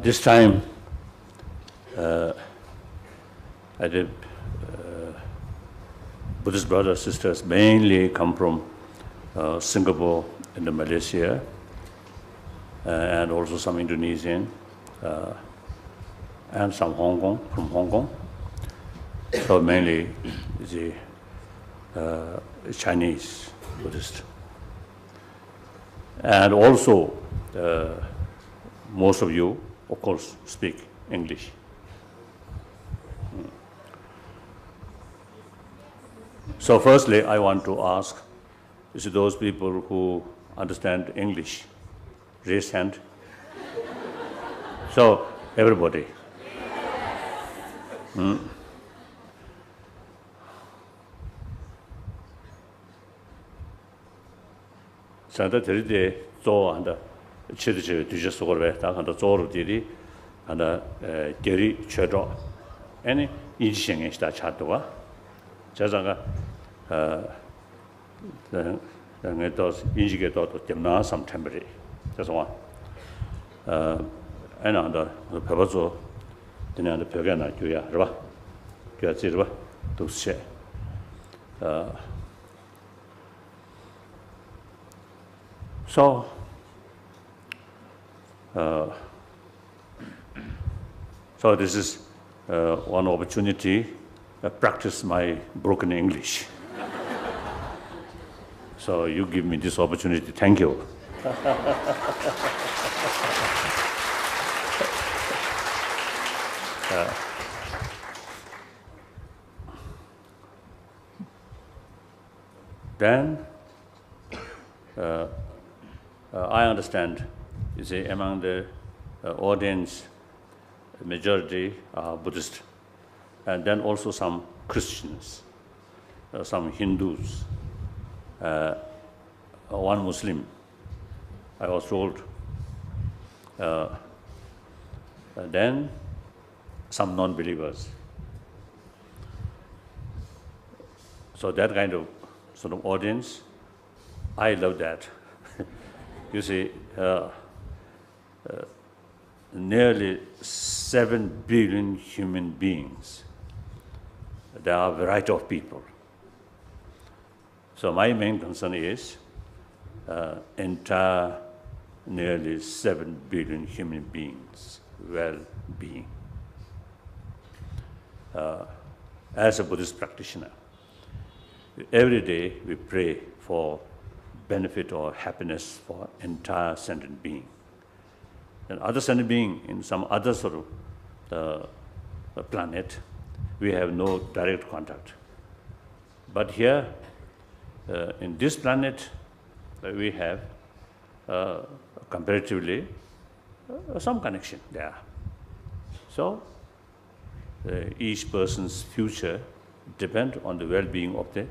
This time, I did Buddhist brothers and sisters mainly come from Singapore and Malaysia, and also some Indonesian, and some from Hong Kong. So mainly the Chinese Buddhist. And also, most of you, of course, speak English. So firstly, I want to ask, is those people who understand English? Raise hand. So, everybody. Santa Teride, Zo and Chirichi, Dijasore, and Zoro Diri, and Geri Chedo. Any Inching is that Chatua. Jazanga, then it does indicate to Demna some temporary. That's one. And under the Pavazo, then the Pagana, Guya, Gazirva, to share. So, so this is one opportunity to practice my broken English. So you give me this opportunity. Thank you. Then I understand, you see, among the audience, the majority are Buddhist, and then also some Christians, some Hindus, one Muslim, I was told, then some non-believers. So that kind of sort of audience, I love that. You see, nearly 7 billion human beings. There are a variety of people. So my main concern is entire nearly 7 billion human beings' well-being. As a Buddhist practitioner, every day we pray for benefit or happiness for entire sentient being. And other sentient being in some other sort of planet, we have no direct contact. But here, in this planet, we have comparatively some connection there. So each person's future depends on the well-being of the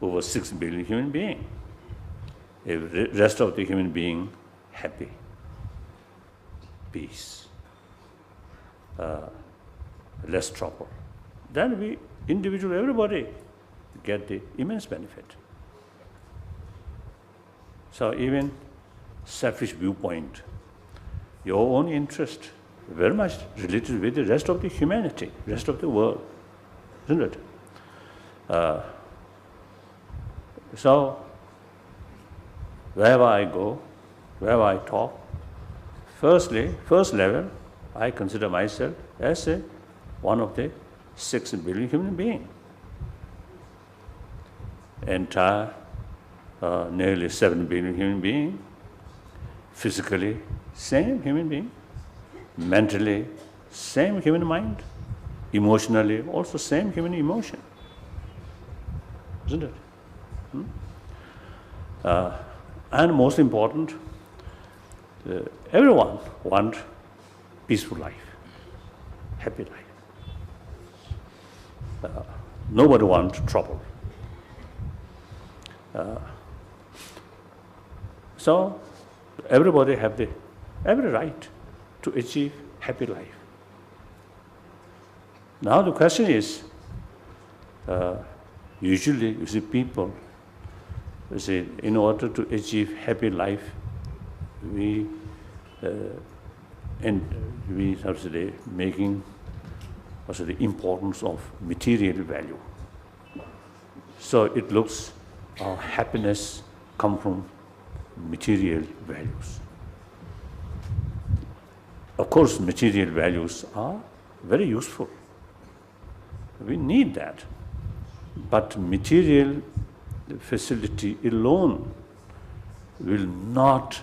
over 6 billion human beings. If the rest of the human being happy, peace, less trouble, then we, individual, everybody, get the immense benefit. So even selfish viewpoint, your own interest, very much related with the rest of the humanity, rest of the world, isn't it? So wherever I go, wherever I talk, first level, I consider myself as one of the 6 billion human beings. Entire nearly 7 billion human beings, physically same human being, mentally same human mind, emotionally also same human emotion, isn't it? And most important, everyone wants peaceful life, happy life. Nobody wants trouble. So everybody have every right to achieve happy life. Now the question is, usually you see people, you see, in order to achieve happy life, we have to say making also the importance of material value. So it looks our happiness comes from material values. Of course, material values are very useful. We need that. But material facility alone will not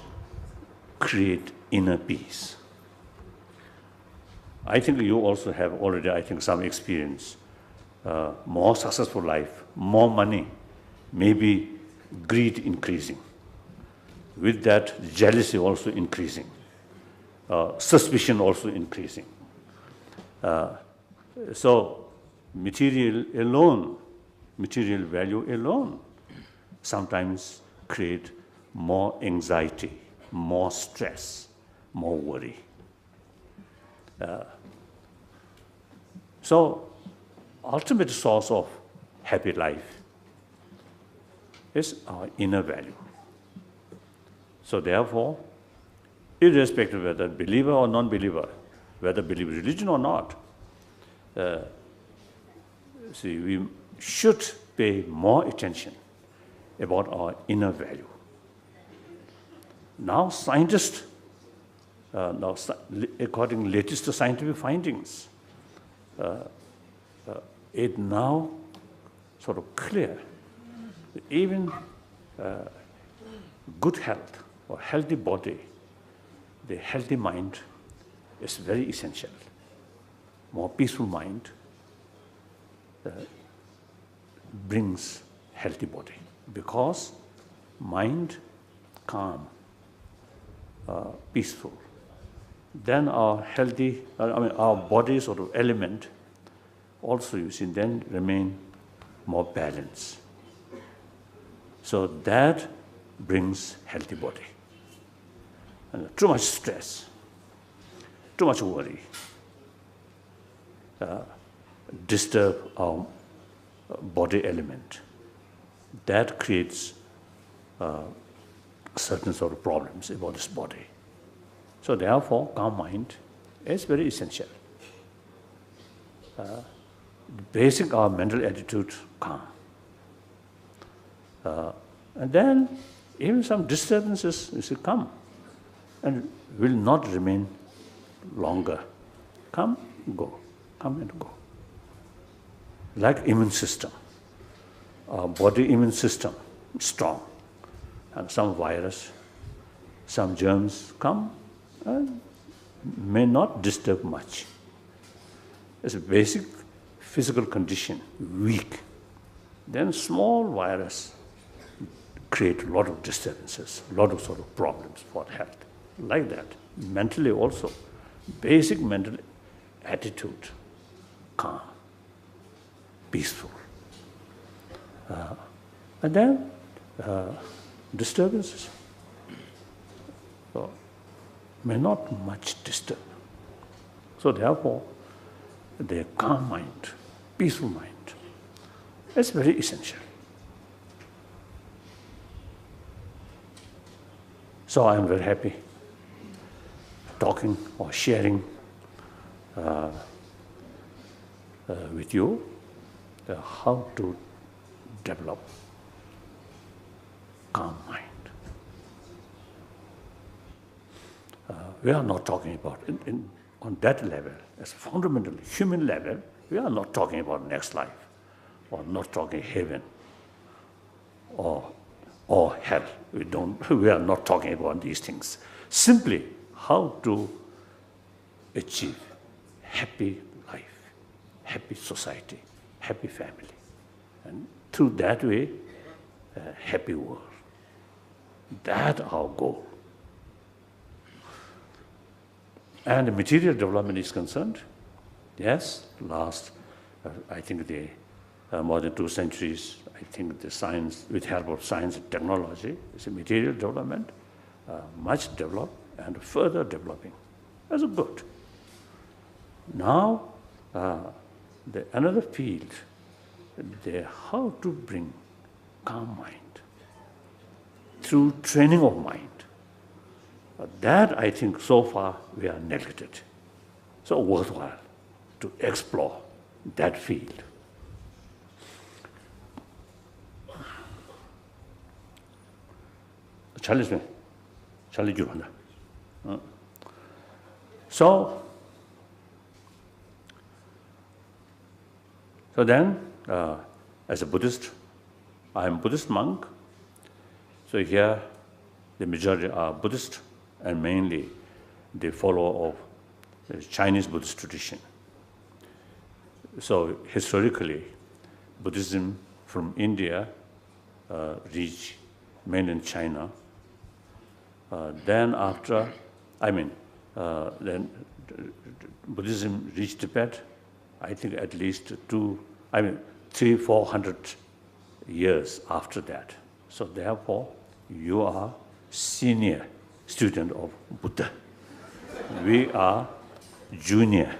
create inner peace. I think you also have already, I think, some experience. More successful life, more money, maybe greed increasing. with that, jealousy also increasing, suspicion also increasing. So material value alone sometimes create more anxiety, more stress, more worry. So ultimate source of happy life is our inner value. So therefore, irrespective of whether believer or non-believer, whether believe religion or not, we should pay more attention about our inner value. Now scientists, according to latest scientific findings, it now sort of clear that even good health or healthy body, the healthy mind is very essential. More peaceful mind brings healthy body, because mind calm, peaceful, then our healthy, our body sort of element also, you see, then remain more balanced. So that brings healthy body. And too much stress, too much worry, disturb our body element. That creates certain sort of problems about this body. So therefore, calm mind is very essential. Basic our mental attitude, calm. And then even some disturbances, you see, come and will not remain longer. Come, go, come and go. Like immune system, our body immune system, strong. And some virus, some germs come and may not disturb much. It's a basic physical condition, weak. Then small virus create a lot of disturbances, a lot of sort of problems for health. Like that, mentally also, basic mental attitude, calm, peaceful. And then disturbances. So, may not much disturb. So therefore, the calm mind, peaceful mind, is very essential. So I am very happy talking or sharing with you how to develop calm mind. We are not talking about, on that level, as a fundamental human level, we are not talking about next life, or not talking heaven, or hell. We are not talking about these things. Simply how to achieve happy life, happy society, happy family. And through that way, a happy world. That's our goal. And the material development is concerned, yes, last, I think more than 2 centuries, I think the science, with help of science and technology, is a material development, much developed and further developing. That's good. Now, another field, how to bring calm mind through training of mind. That, I think, so far we are neglected. So worthwhile to explore that field. Challenge me. Challenge you. So then, as a Buddhist, I am a Buddhist monk. So here, the majority are Buddhist, and mainly the follower of the Chinese Buddhist tradition. So historically, Buddhism from India reached mainland China Then after, then Buddhism reached Tibet, I think at least 300-400 years after that. So therefore, you are senior student of Buddha. We are junior.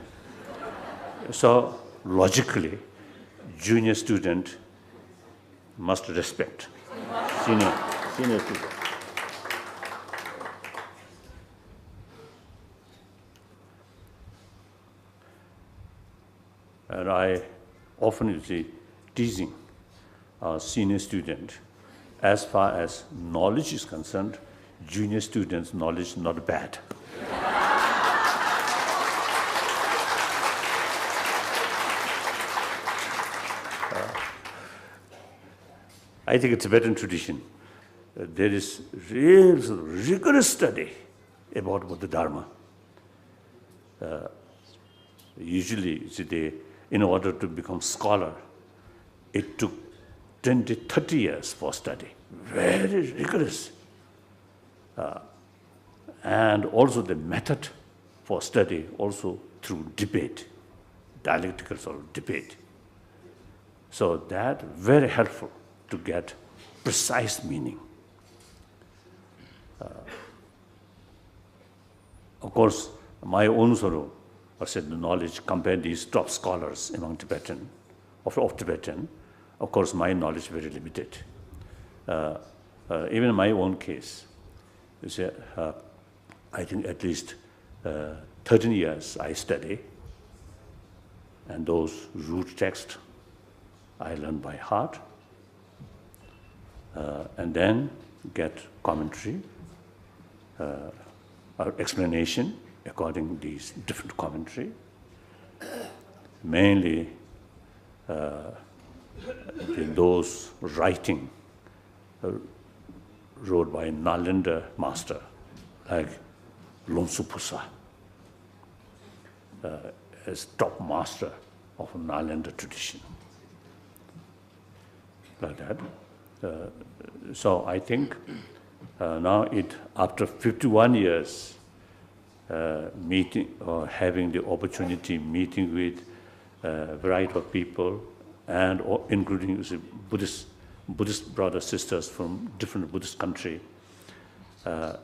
So logically, junior student must respect senior student. And I often teasing a senior student, as far as knowledge is concerned, junior students' knowledge not bad. I think it's a Tibetan tradition. There is real rigorous study about Buddha Dharma. Usually, in order to become scholar, it took 20-30 years for study. Very rigorous. And also the method for study, also through debate, dialectical sort of debate. So that very helpful to get precise meaning. Of course, my own sort of knowledge compared to these top scholars among Tibetan, of Tibetan, of course, my knowledge is very limited. Even in my own case, I think at least 13 years I study, and those root texts I learn by heart, and then get commentary, or explanation according to these different commentary. Mainly those writing wrote by Nalanda master, like Longsu Pusa, as top master of Nalanda tradition. Like that. So I think now after 51 years meeting or having the opportunity meeting with a variety of people, and including Buddhist brothers, sisters from different Buddhist country,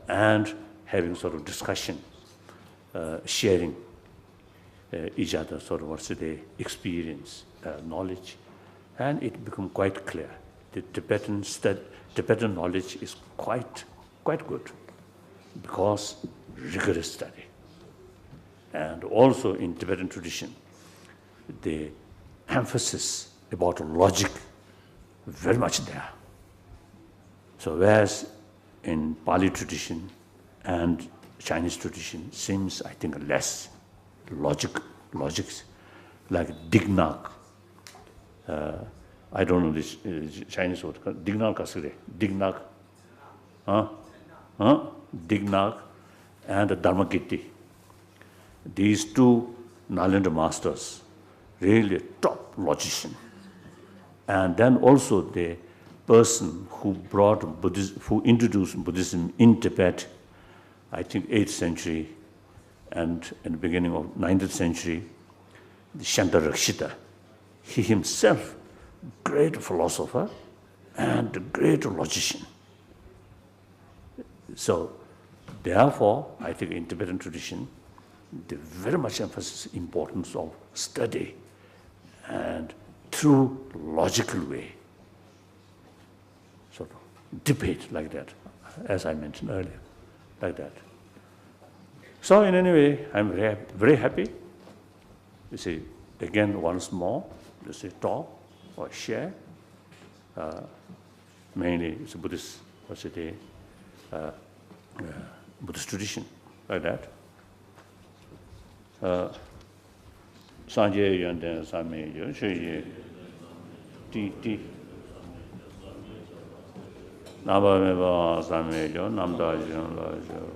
and having sort of discussion, sharing each other sort of experience, knowledge, and it became quite clear. The Tibetan knowledge is quite good, because rigorous study. And also in Tibetan tradition, the emphasis about logic very much there. So whereas in Pali tradition and Chinese tradition seems, I think, less logics, like Dignak. I don't know this Chinese word. Dignak kasire. Dignak. Dignak and Dharmakirti. These two Nalanda masters, really top logician. And then also the person who who introduced Buddhism in Tibet, I think 8th century and in the beginning of 9th century, the Shantarakshita. He himself, great philosopher and a great logician. So therefore, I think in Tibetan tradition, they very much emphasize importance of study and through logical way, sort of debate like that, as I mentioned earlier, like that. So in any way, I'm very happy. You see, again, once more, you see, talk or share. Mainly it's a Buddhist, Buddhist tradition, like that. Sanje yonten same yo, sheye, ti. Naba meba same yo, namda yon la yo.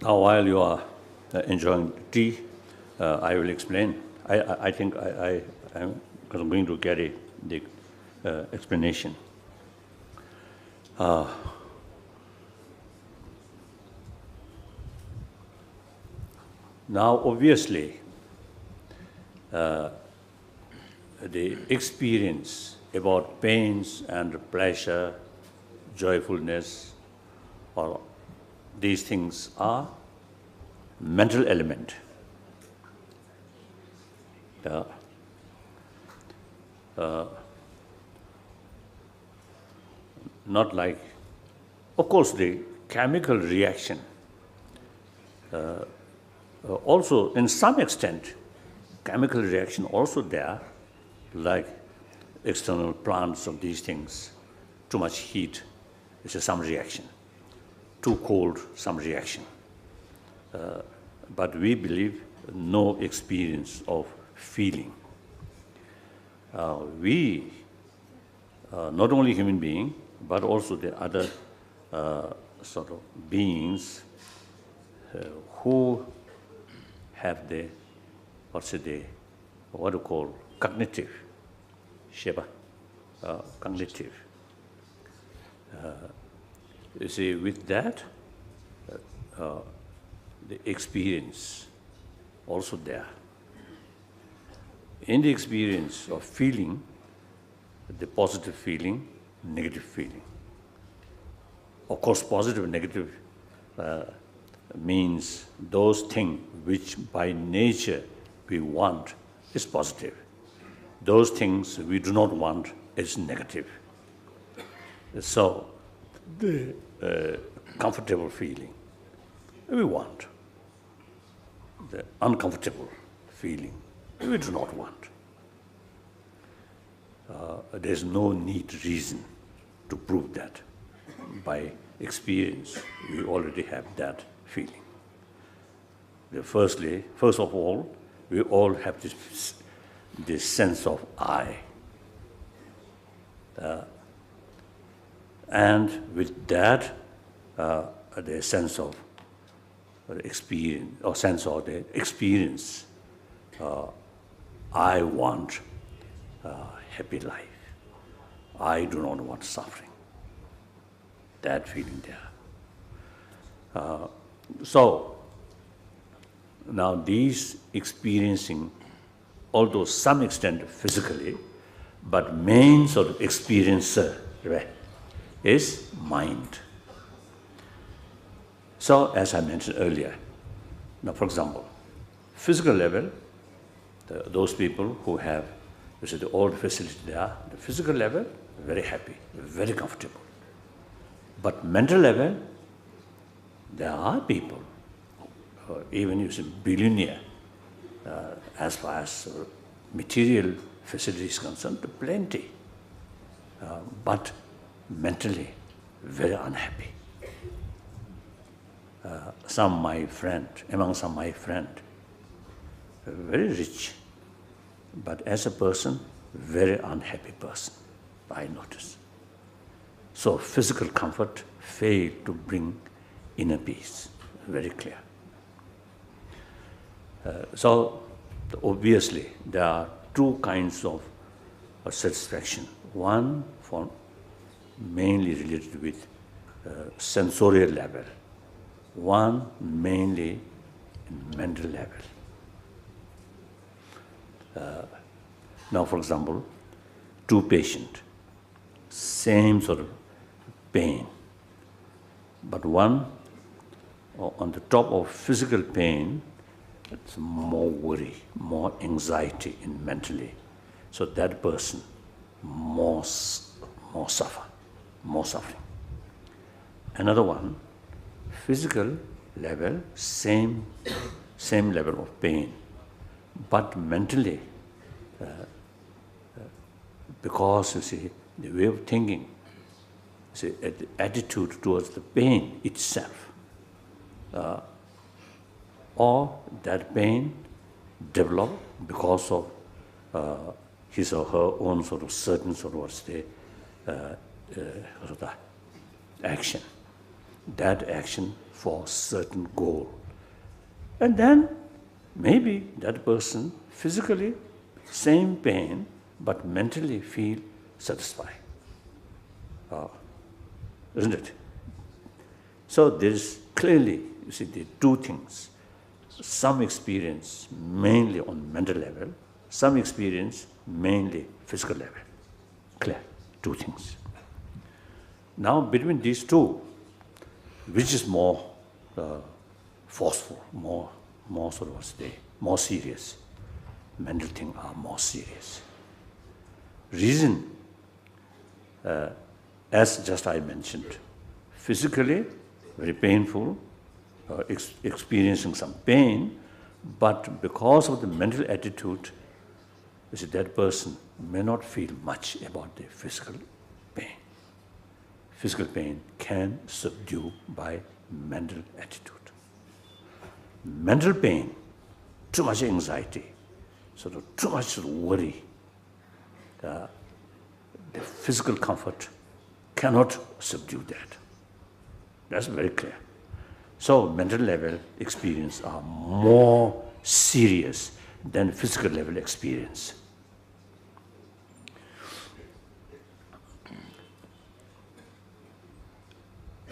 Now, while you are enjoying tea, I will explain. I think I'm going to get the explanation. Now, obviously, the experience about pains and pleasure, joyfulness, or these things are mental element. Not like, of course, the chemical reaction. Also, in some extent, chemical reaction also there, like external plants of these things. Too much heat, it's some reaction. Too cold, some reaction. But we believe no experience of feeling. We, not only human being, but also the other sort of beings who have the, what do you call, cognitive, cognitive. You see, with that, the experience also there. In the experience of feeling, the positive feeling, negative feeling. Of course, positive and negative means those things which by nature we want is positive. Those things we do not want is negative. So, the comfortable feeling we want. The uncomfortable feeling we do not want. There's no need reason to prove that. By experience, we already have that feeling. First of all, we all have this sense of I. And with that, the sense of experience, or sense of the experience, I want a happy life. I do not want suffering. That feeling there. So, now these experiencing, although some extent physically, but main sort of experiencer is mind. So, as I mentioned earlier, now for example, physical level, those people who have, all the facility there, the physical level, very happy, very comfortable. But mental level, there are people, even if it's a billionaire, as far as material facility is concerned, plenty. But mentally, very unhappy. Among some of my friend, very rich, but as a person, very unhappy person, I notice. So physical comfort failed to bring inner peace, very clear. So obviously there are two kinds of satisfaction. One for mainly related with sensorial level, one mainly in mental level. Now, for example, two patients, same sort of pain, but one on the top of physical pain, it's more worry, more anxiety in mentally. So that person more suffering. Another one, physical level, same level of pain, but mentally, because you see, the way of thinking, see, the attitude towards the pain itself, or that pain developed because of his or her own sort of certain sort of action. that action for certain goal. And then maybe that person physically, same pain, but mentally feel satisfied. Isn't it? So there is clearly, you see, the two things. Some experience mainly on mental level, some experience mainly physical level. Clear, two things. Now between these two, which is more forceful, more sort of more serious? Mental things are more serious. Reason, as just I mentioned, physically very painful, experiencing some pain, but because of the mental attitude, you see, that person may not feel much about the physical pain. Physical pain can subdue by mental attitude. Mental pain, too much anxiety, sort of too much worry, the physical comfort cannot subdue that. That's very clear. So mental level experience are more serious than physical level experience.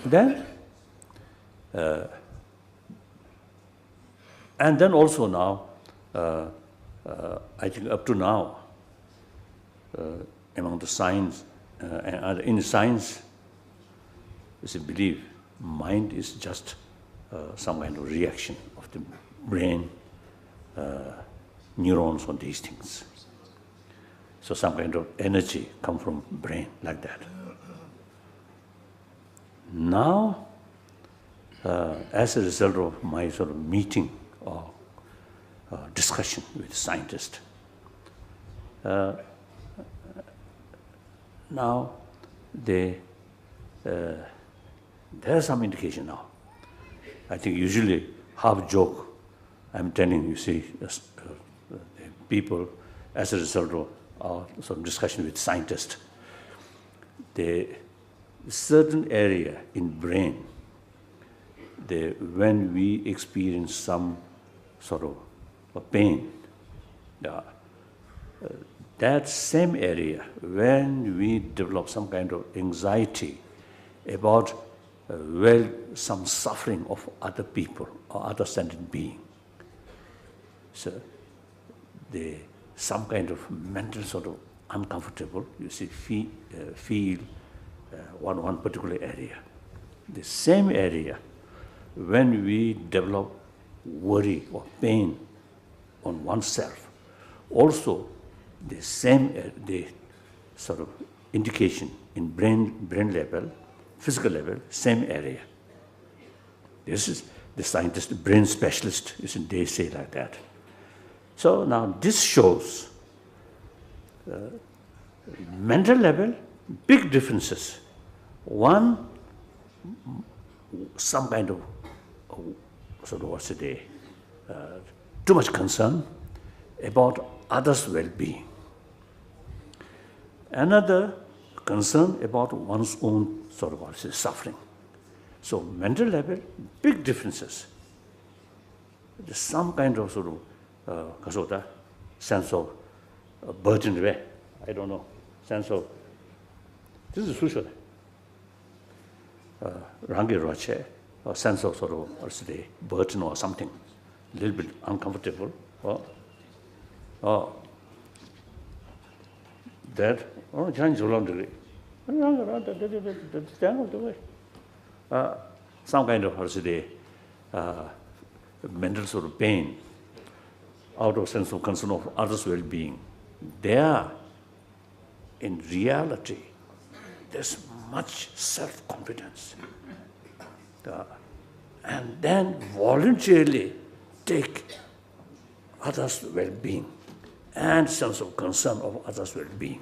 Then, and then also now, I think up to now, among the science, and in science, is a belief mind is just some kind of reaction of the brain, neurons on these things. So some kind of energy come from brain like that. Now, as a result of my sort of meeting or discussion with scientists, now there is some indication now. I think usually half joke, I'm telling you, see, people as a result of some discussion with scientists, the certain area in brain, when we experience some sort of pain, that same area, when we develop some kind of anxiety about some suffering of other people or other sentient being, so some kind of mental sort of uncomfortable, you see, feel one particular area. The same area, when we develop worry or pain on oneself, also the same the sort of indication in brain level, physical level, same area. This is the scientist, brain specialist, they say like that. So now this shows mental level, big differences. One, some kind of sort of too much concern about others' well-being. Another, concern about one's own sort of suffering. So mental level, big differences. There's some kind of sort of sense of burden way. I don't know, sense of, this is social. Rangi Roche, a sense of sort of burden or something, a little bit uncomfortable. That, change along the way. Some kind of mental sort of pain, out of sense of concern of others' well-being. There, in reality, there's much self-confidence. And then voluntarily take others' well-being and sense of concern of others' well-being.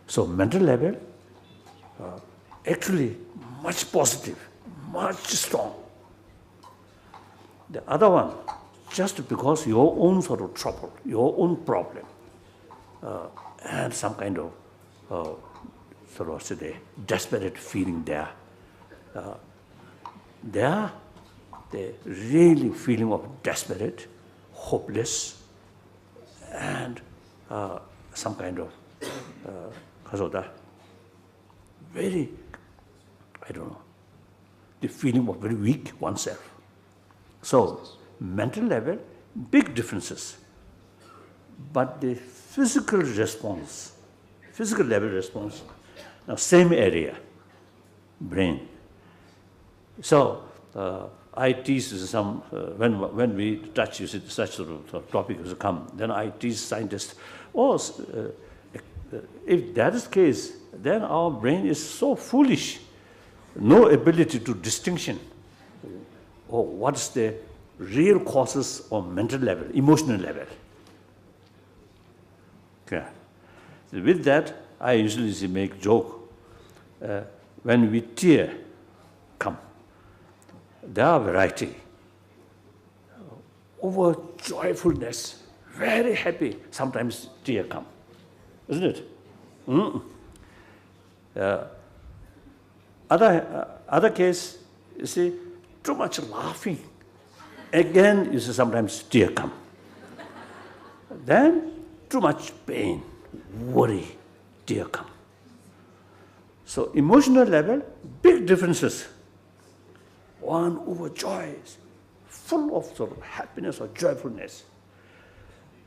So mental level, actually much positive, much strong. The other one, just because your own sort of trouble, your own problem, and some kind of sort of desperate feeling there, they are the really feeling of desperate, hopeless, and some kind of very, I don't know, the feeling of very weak oneself. So, mental level, big differences. But the physical response, physical level response, now same area, brain. So, I teach some, when we touch such sort of topics come, then I teach scientists, if that is the case, then our brain is so foolish, no ability to distinction. Or what's the real causes on mental level, emotional level. Okay. So with that, I usually make joke. When we tear come, there are variety. Over joyfulness, very happy, sometimes tear come. Isn't it? Other case, you see, too much laughing. Again, you see, sometimes tear come. Then, too much pain, worry, tear come. So, emotional level, big differences. One overjoyed, full of sort of happiness or joyfulness.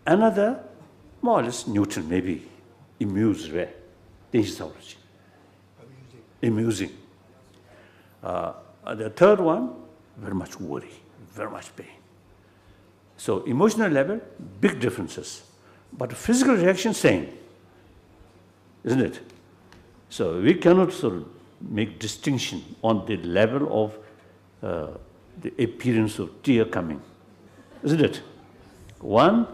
Another, more or less neutral, maybe amused, right? Amusing. The third one, very much worry, very much pain. So emotional level, big differences. But physical reaction, same. Isn't it? So we cannot sort of make distinction on the level of the appearance of tear coming. Isn't it? One,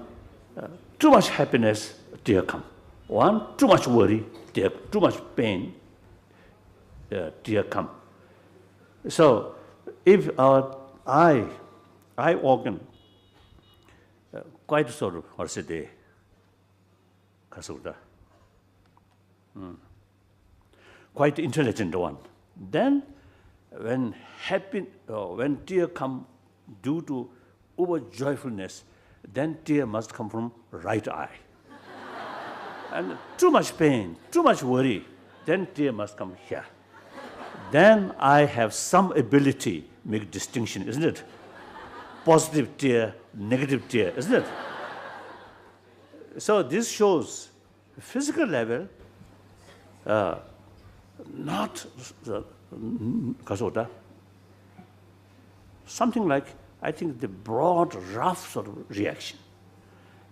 too much happiness, tear come. One, too much worry, tear, too much pain, tear come. So, if our eye organ, quite sort of, or say the quite intelligent one, then when tear come due to overjoyfulness, then tear must come from right eye. And too much pain, too much worry, then tear must come here. Then I have some ability to make distinction, isn't it? Positive tear, negative tear, isn't it? So this shows physical level, not something like, I think, the broad, rough sort of reaction.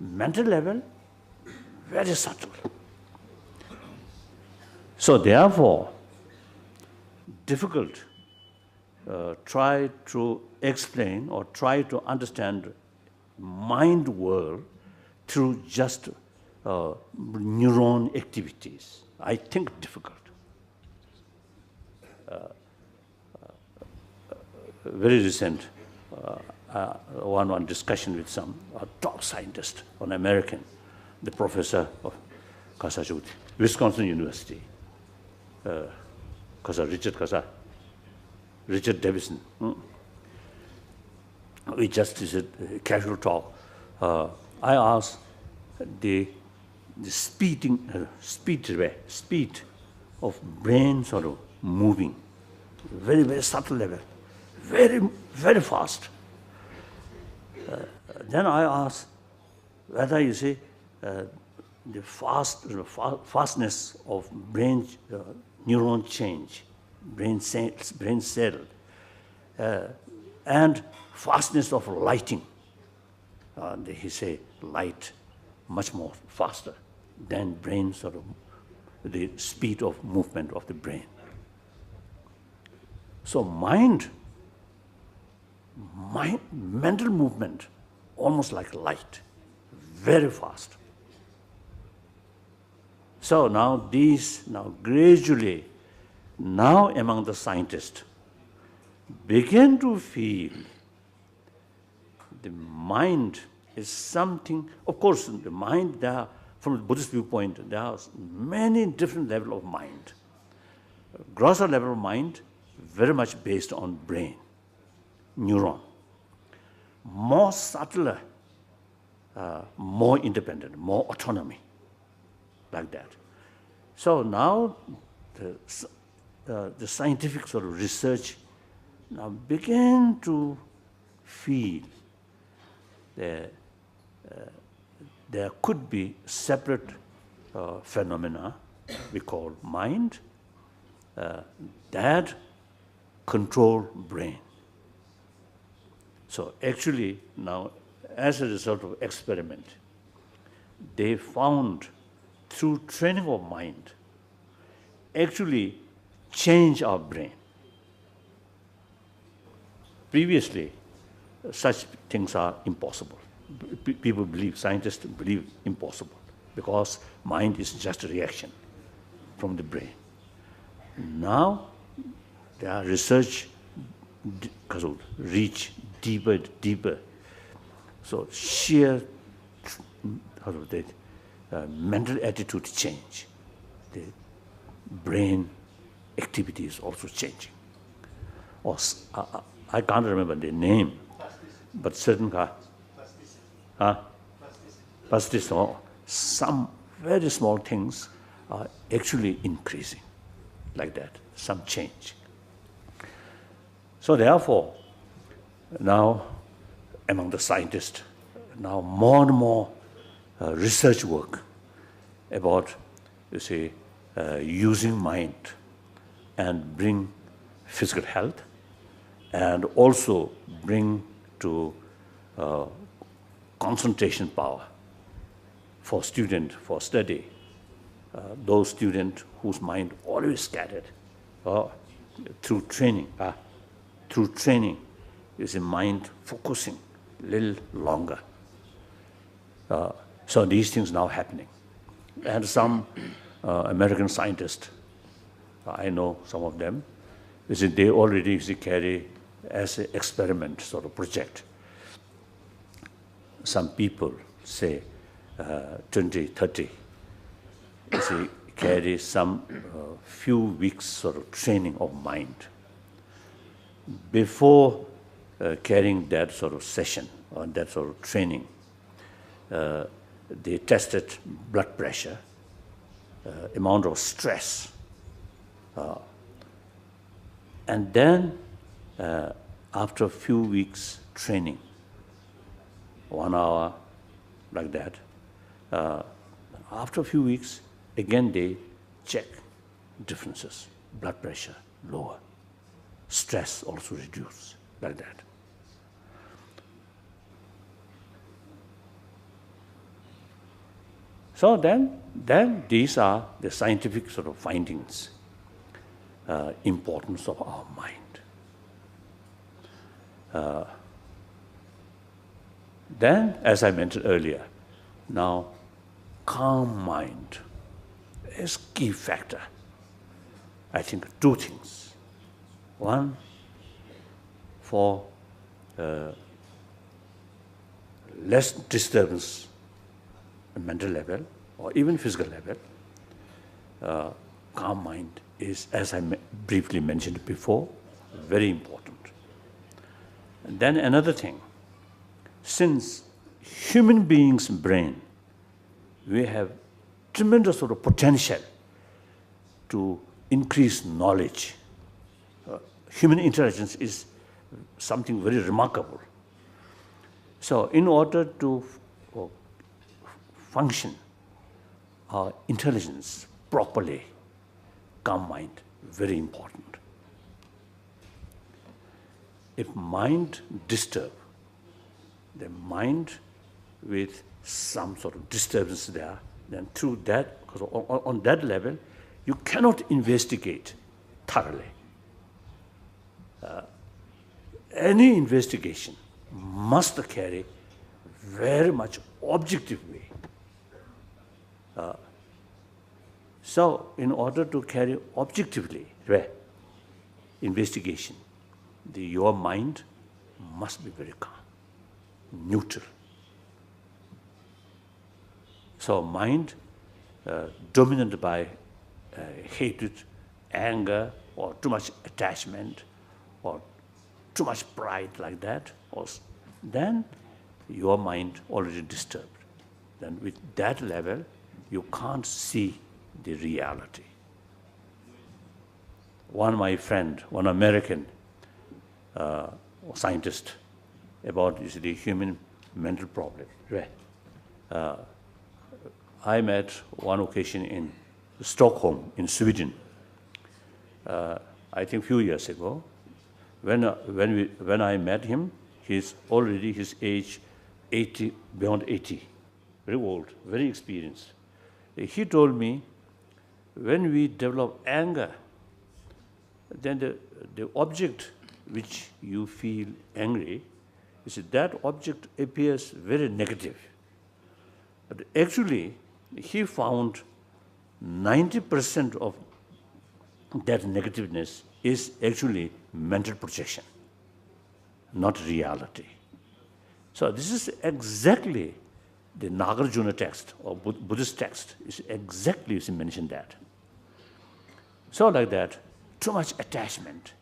Mental level, very subtle. So therefore, difficult try to explain or try to understand mind world through just neuron activities. I think difficult. Very recent one discussion with some top scientist, an American, the professor of Wisconsin University, Richard Davison. We just did a casual talk. I asked the speed of brain sort of moving, very, very subtle level, very, very fast. Then I asked whether, you see, the fastness of brain neuron change, brain cell, and fastness of lighting. He say light much more faster than brain sort of the speed of movement of the brain. So mental movement, almost like light, very fast. So now gradually, among the scientists, begin to feel the mind is something. Of course, the mind, from the Buddhist viewpoint, there are many different levels of mind. Grosser level of mind very much based on brain, neuron. More subtler, more independent, more autonomy, like that. So now the scientific sort of research now began to feel that there could be separate phenomena we call mind that control brain. So actually now, as a result of experiment, they found through training of mind, actually change our brain. Previously, such things are impossible. People believe, scientists believe impossible, because mind is just a reaction from the brain. Now, there are research reach deeper, deeper. So sheer mental attitude change. The brain activity is also changing. Or I can't remember the name, but certain plasticity, or some very small things are actually increasing, like that, some change. So therefore, now among the scientists, now more and more research work about, you see, using mind and bring physical health, and also bring to concentration power for student, for study. Those students whose mind always scattered, through training, is a mind focusing a little longer. So these things now happening. And some American scientists, I know some of them, they already carry as an experiment sort of project. Some people say 20, 30, carry some few weeks sort of training of mind. Before carrying that sort of session or that sort of training, they tested blood pressure, amount of stress, and then after a few weeks training, 1 hour, like that, after a few weeks, again they check differences. Blood pressure lower, stress also reduced, like that. So then these are the scientific sort of findings, importance of our mind. Then, as I mentioned earlier, now calm mind is key factor. I think 2 things. One, for less disturbance at mental level or even physical level, calm mind is, as I briefly mentioned before, very important. And then another thing, since human beings' brain, we have tremendous sort of potential to increase knowledge. Human intelligence is something very remarkable. So in order to function our intelligence properly, calm mind, very important. If mind disturbed, the mind with some sort of disturbance there, then through that, because on that level, you cannot investigate thoroughly. Any investigation must carry very much objective way. So in order to carry objectively investigation, your mind must be very calm, neutral. So mind dominated by hatred, anger, or too much attachment, or too much pride like that, then your mind already disturbed. Then with that level, you can't see the reality. My friend, one American scientist, about the human mental problem. I met one occasion in Stockholm, in Sweden. I think a few years ago. When I met him, he's already his age 80, beyond 80, very old, very experienced. He told me, when we develop anger, then the object which you feel angry, that object appears very negative. But actually, he found 90% of that negativeness is actually mental projection, not reality. So this is exactly the Nagarjuna text or Buddhist text is exactly mentioned that. So like that, too much attachment,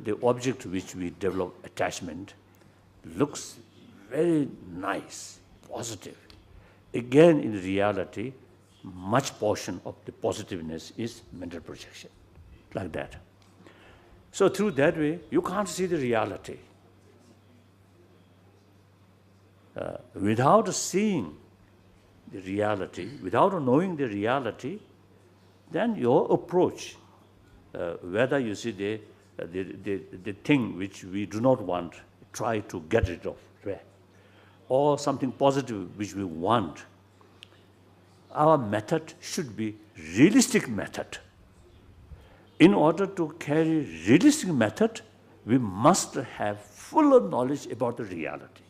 the object which we develop attachment looks very nice, positive. Again, in reality, much portion of the positiveness is mental projection, like that. So through that way, you can't see the reality. Without seeing the reality, without knowing the reality, then your approach, whether you see the thing which we do not want, try to get rid of, or something positive which we want, our method should be realistic method. In order to carry realistic method, we must have fuller knowledge about the reality.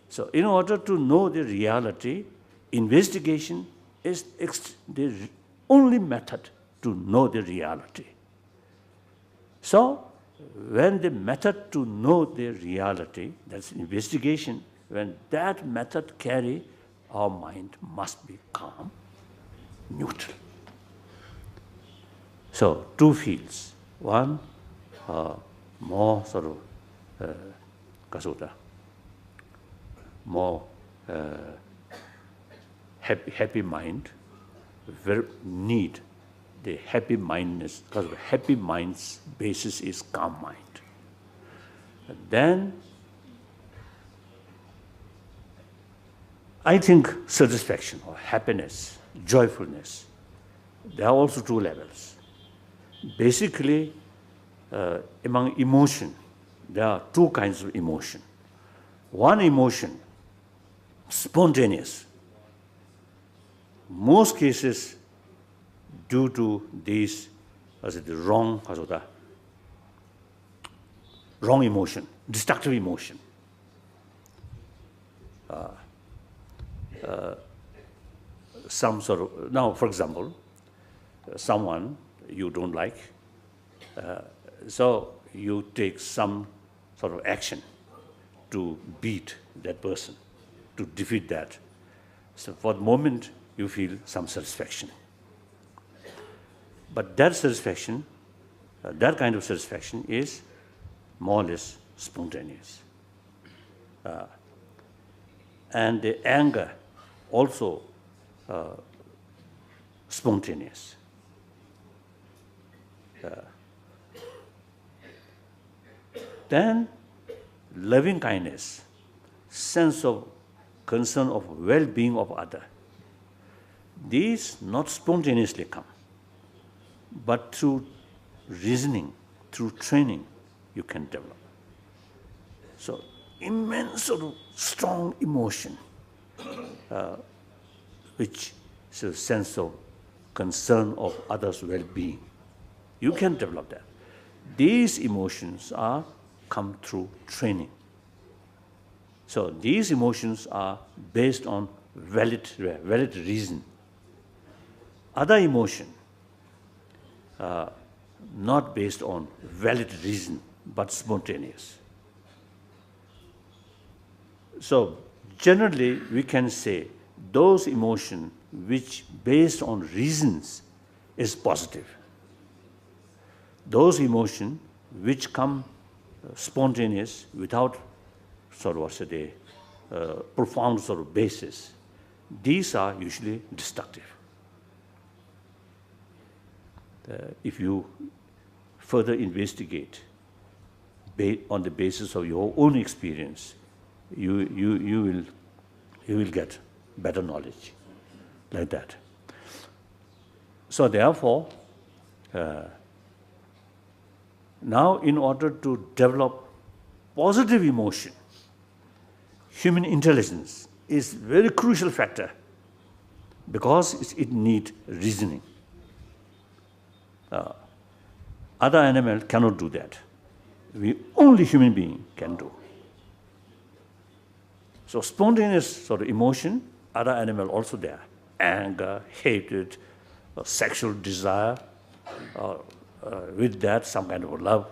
So in order to know the reality, investigation is the only method to know the reality. So when the method to know the reality, that's investigation, when that method carry, our mind must be calm, neutral. So two fields. One, more sort of kasota, more happy mind, very need the happy mindness, because happy mind's basis is calm mind. And then I think satisfaction or happiness, joyfulness, there are also two levels. Basically, among emotion, there are two kinds of emotion. One emotion, spontaneous. Most cases, due to these, the wrong emotion, destructive emotion. Some sort of, now for example, someone you don't like, so you take some sort of action to beat that person, to defeat that. So for the moment, you feel some satisfaction. But that satisfaction, that kind of satisfaction is more or less spontaneous. And the anger also spontaneous. Then loving kindness, sense of concern of well-being of other. These not spontaneously come, but through reasoning, through training, you can develop. So immense sort of strong emotion, which is a sense of concern of others' well-being. You can develop that. These emotions come through training. So these emotions are based on valid reason. Other emotion, not based on valid reason, but spontaneous. So generally, we can say those emotions which based on reasons is positive. those emotions which come spontaneous without sort of what's a profound sort of basis, these are usually destructive. If you further investigate on the basis of your own experience, you will get better knowledge like that. So therefore, now in order to develop positive emotion, human intelligence is a very crucial factor because it needs reasoning. Other animals cannot do that. Only human being can do. So spontaneous sort of emotion, other animals also there. Anger, hatred, sexual desire, with that some kind of love.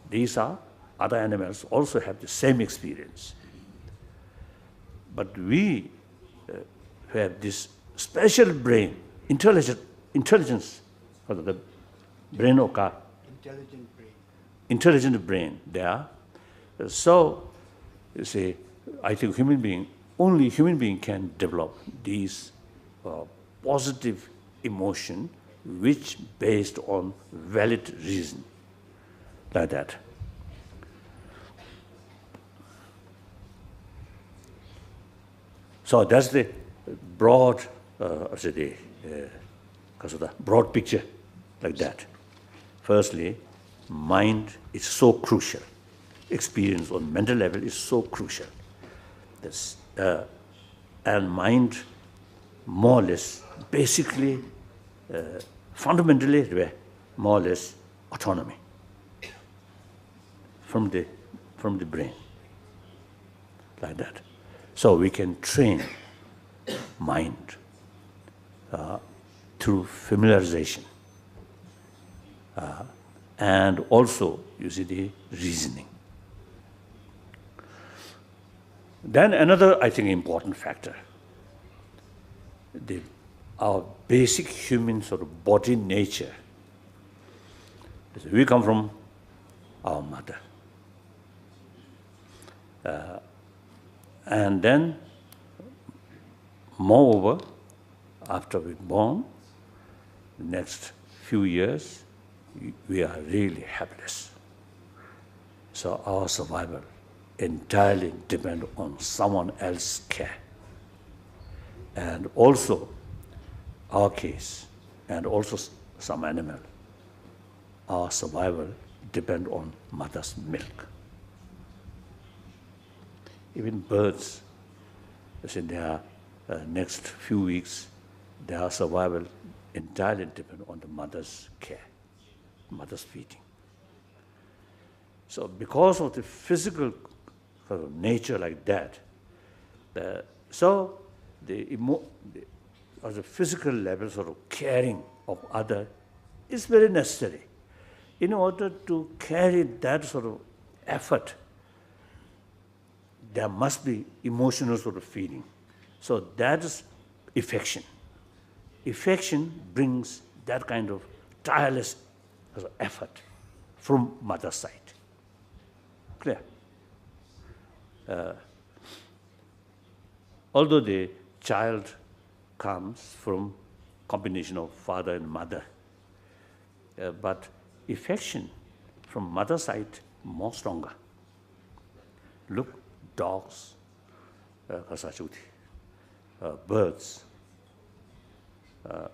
These are other animals also have the same experience. But we have this special brain, intelligence, the brain oka. Intelligent brain there. So, you see, I think only human being can develop these positive emotion which based on valid reason, like that. So that's the broad, broad picture, like that. Firstly, mind is so crucial. Experience on mental level is so crucial. This, and mind, more or less, basically, fundamentally, more or less, autonomy from the brain, like that. So we can train mind through familiarization. And also, you see, the reasoning. Then another, I think, important factor, our basic human sort of body nature. We come from our mother. And then, moreover, after we're born, the next few years, we are really helpless. So our survival entirely depends on someone else's care. And also, our case, and also some animal, our survival depends on mother's milk. Even birds, in their next few weeks, their survival entirely depends on the mother's care, mother's feeding. So because of the physical nature like that, the physical level sort of caring of other is very necessary. In order to carry that sort of effort, there must be emotional sort of feeling. So that is affection. Affection brings that kind of tireless effort from mother's side. Clear? Although the child comes from combination of father and mother, but affection from mother's side more stronger. Look, dogs, birds.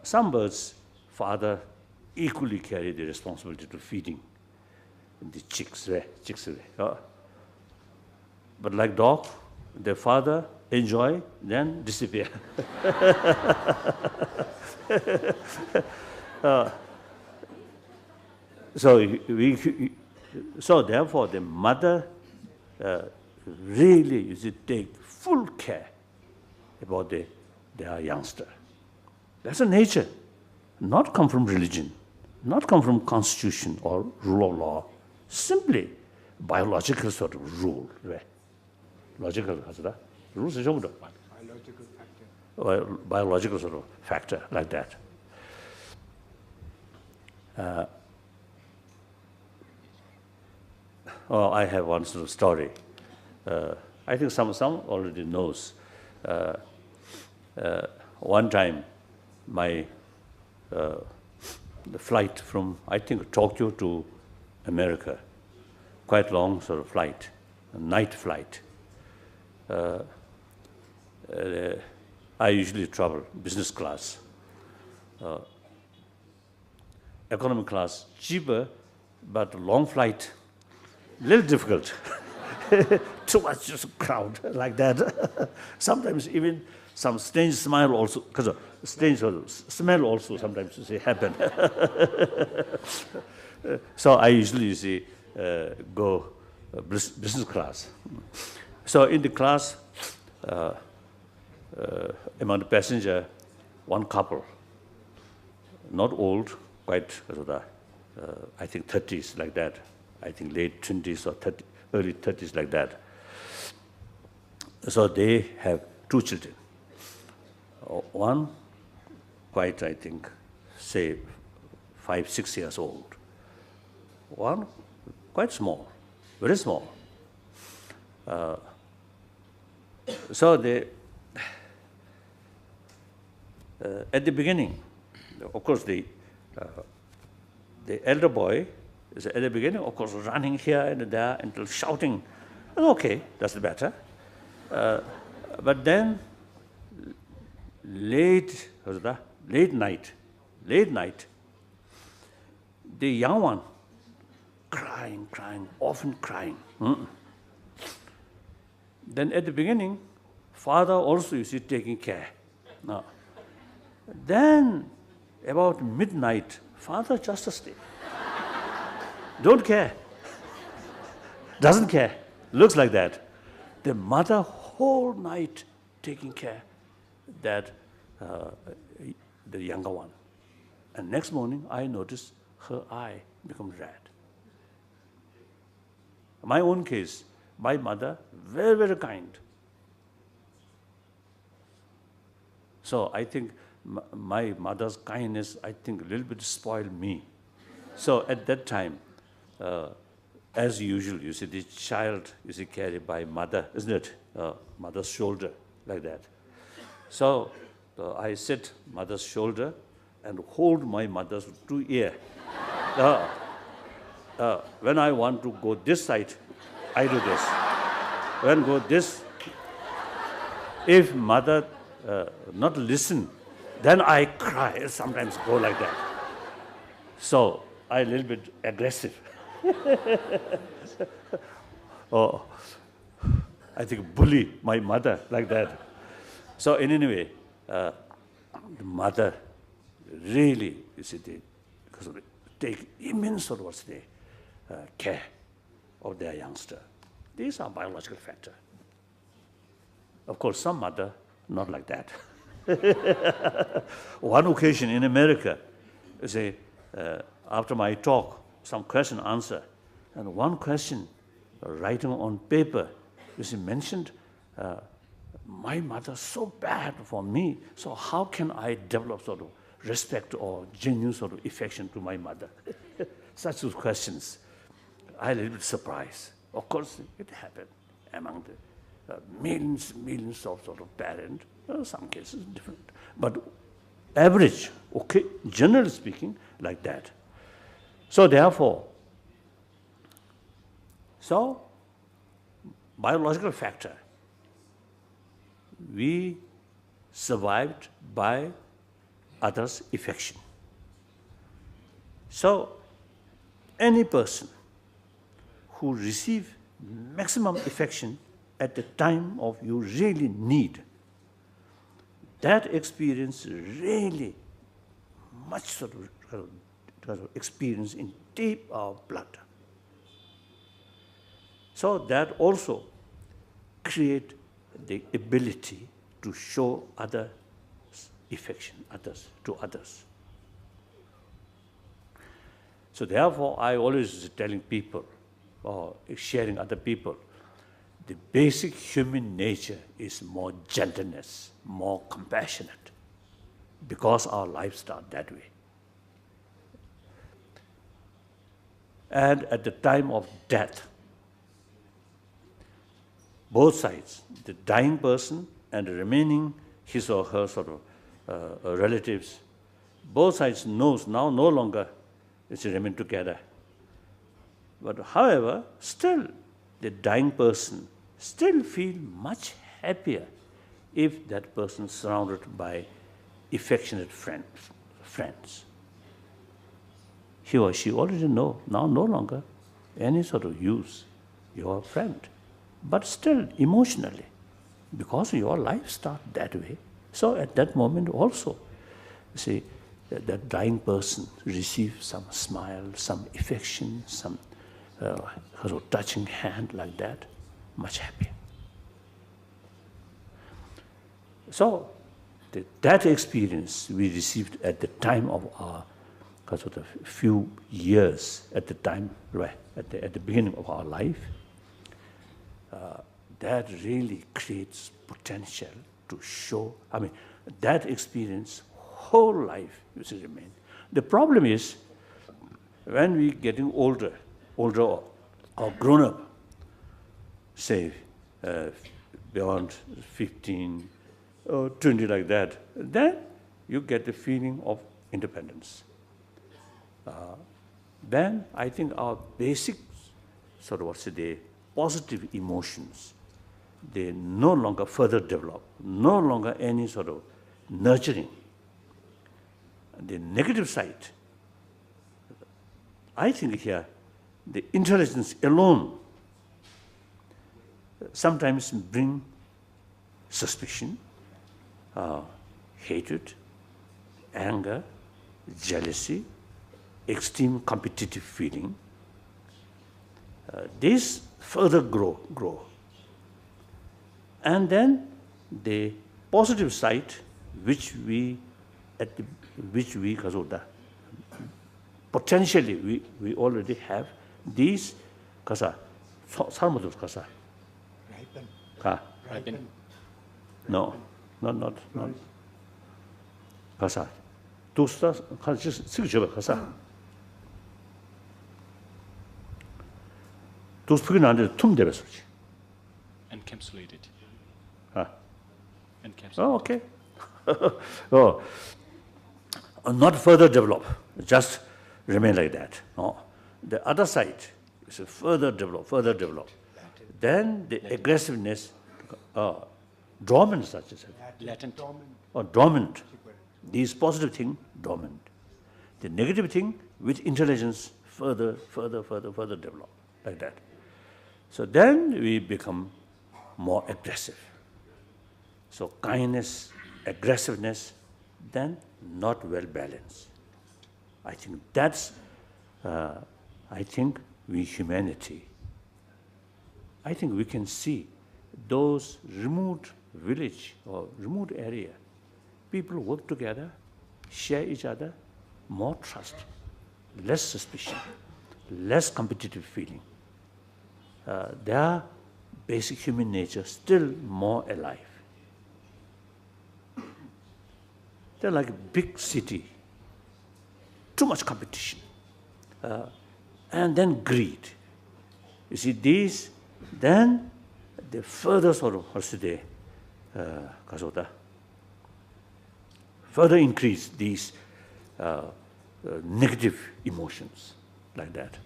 Some birds, father equally carry the responsibility to feeding the chicks. But like dog, their father enjoy, then disappear. So therefore, the mother really take full care about their youngster. That's a nature, not come from religion, not come from constitution or rule of law, simply biological sort of rule. Logical, rules is biological factor. Biological sort of factor like that. Oh, I have one sort of story. I think some already knows. One time, the flight from, I think, Tokyo to America, quite long sort of flight, a night flight. I usually travel business class. Economy class, cheaper, but long flight, little difficult. Too much just crowd like that. Sometimes even some strange smile also, because strange smell also sometimes happen. So I usually go business class. So in the class, among the passenger, one couple, not old, quite, I think 30s like that. I think late 20s or early 30s like that. So they have two children. One, quite, I think, say 5, 6 years old. One, quite small, very small. So they, at the beginning, of course, the elder boy is at the beginning, of course, running here and there and shouting. Okay, that's better. But then, late night, the young one, crying, often crying. Then at the beginning, father also, taking care. No. Then, about midnight, father just stay. Don't care. Doesn't care. Looks like that. The mother whole night taking care that the younger one. And next morning, I noticed her eye become red. My own case, my mother, very, very kind. So I think my mother's kindness, I think, a little bit spoiled me. So at that time, as usual, the child is carried by mother, isn't it? Mother's shoulder, like that. So I sit mother's shoulder and hold my mother's two ear. When I want to go this side, I do this. When go this, if mother not listen, then I cry, sometimes go like that. So I a little bit aggressive. Oh, I think bully my mother like that. So in any way, the mother really, because they take immense sort of care of their youngster. These are biological factors. Of course, some mother not like that. One occasion in America, after my talk, some question answer, and one question writing on paper, mentioned, my mother so bad for me, so how can I develop sort of respect or genuine sort of affection to my mother? Such questions. I a little bit surprised. Of course, it happened among the millions of sort of parents. Some cases different, but average, okay, generally speaking, like that. So therefore, biological factor, we survived by others' affection. So any person who receives maximum affection at the time of you really need, that experience really much sort of experience in deep of blood. So that also create the ability to show other affection, to others. So therefore, I always telling people, or sharing other people, the basic human nature is more gentleness, more compassionate, because our lives start that way. And at the time of death, both sides, the dying person and the remaining his or her sort of relatives, both sides knows now no longer it's remain together. But however, still the dying person still feel much happier if that person is surrounded by affectionate friends. He or she already know, now no longer any sort of use your friend, but still emotionally, because your life starts that way. So at that moment also, you see, that dying person receives some smile, some affection, some touching hand like that, much happier. So that experience we received at the time of our sort of few years at the time, right, at the beginning of our life, that really creates potential to show. I mean, that experience, whole life, used to remain. The problem is, when we getting older or grown up, say beyond 15 or 20 like that, then you get the feeling of independence. Then I think our basic sort of positive emotions, they no longer further develop, no longer any sort of nurturing. The negative side, I think here, the intelligence alone sometimes bring suspicion, hatred, anger, jealousy, extreme competitive feeling. These further grow. And then the positive side, which we potentially we already have, these Ripen. No, not. Kasa. Encapsulated. Oh, okay. Oh, not further develop, just remain like that. No. The other side is further develop. Then the aggressiveness, dormant, such as Latent. or dormant. These positive thing, dormant. The negative thing, with intelligence, further develop, like that. So then we become more aggressive. So kindness, aggressiveness, then not well balanced. I think that's, we humanity, I think we can see those remote village or remote area, people work together, share each other, more trust, less suspicion, less competitive feeling. Their basic human nature still more alive. They're like a big city, too much competition, and then greed. You see, these, then they further sort of, further increase these negative emotions, like that.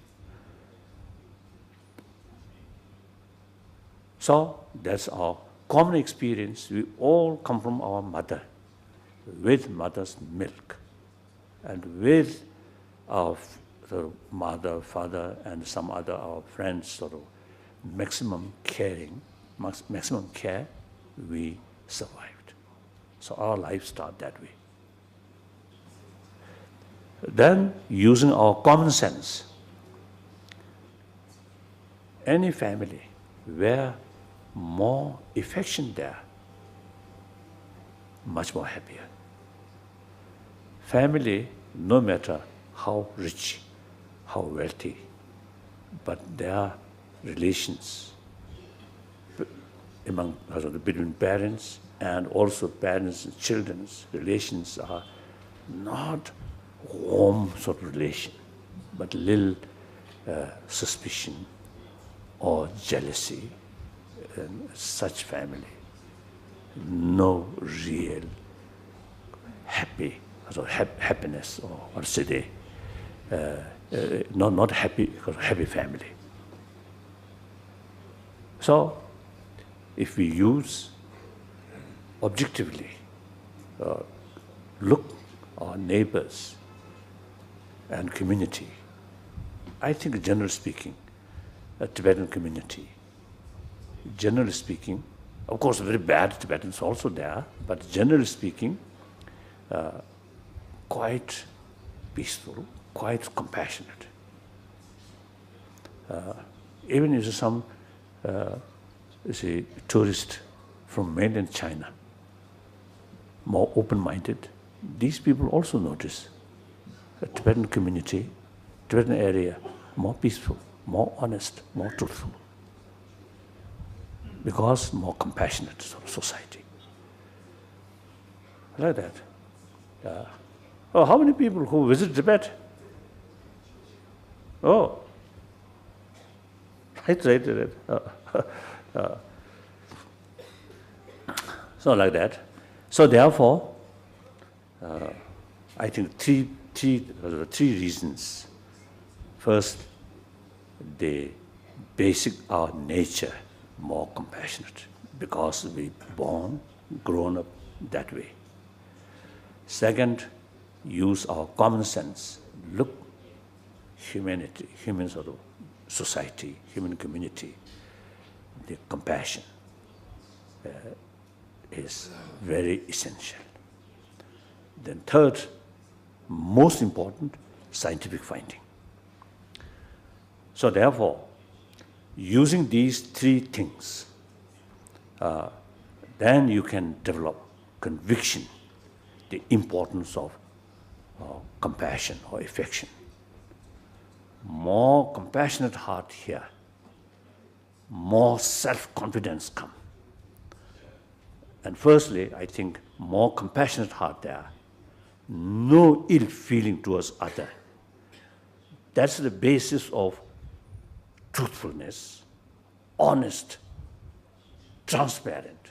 So that's our common experience. We all come from our mother, with mother's milk, and with our mother, father, and some other our friends, sort of maximum care, we survived. So our life started that way. Then, using our common sense, any family where more affection there, much more happier. Family, no matter how rich, how wealthy, but their relations between parents and also parents and children's relations are not warm sort of relation, but little suspicion or jealousy, such family, no real happiness, or say not happy family. So, if we use objectively, look our neighbors and community, I think generally speaking, a Tibetan community, generally speaking, of course very bad Tibetans also there, but generally speaking, quite peaceful, quite compassionate. Even if some tourist from mainland China, more open-minded, these people also notice the Tibetan community, Tibetan area, more peaceful, more honest, more truthful, because more compassionate sort of society. Like that. Oh, how many people who visit Tibet? Oh, right. So like that. So therefore, I think three reasons. First, the basic our nature more compassionate because we born, grown up that way. Second, use our common sense. Look, humanity, human sort of society, human community, the compassion is very essential. Then third, most important, scientific finding. So therefore, using these three things, then you can develop conviction, the importance of compassion or affection. More compassionate heart here, more self-confidence come. And firstly, I think more compassionate heart there, no ill feeling towards other. That's the basis of truthfulness, honest, transparent.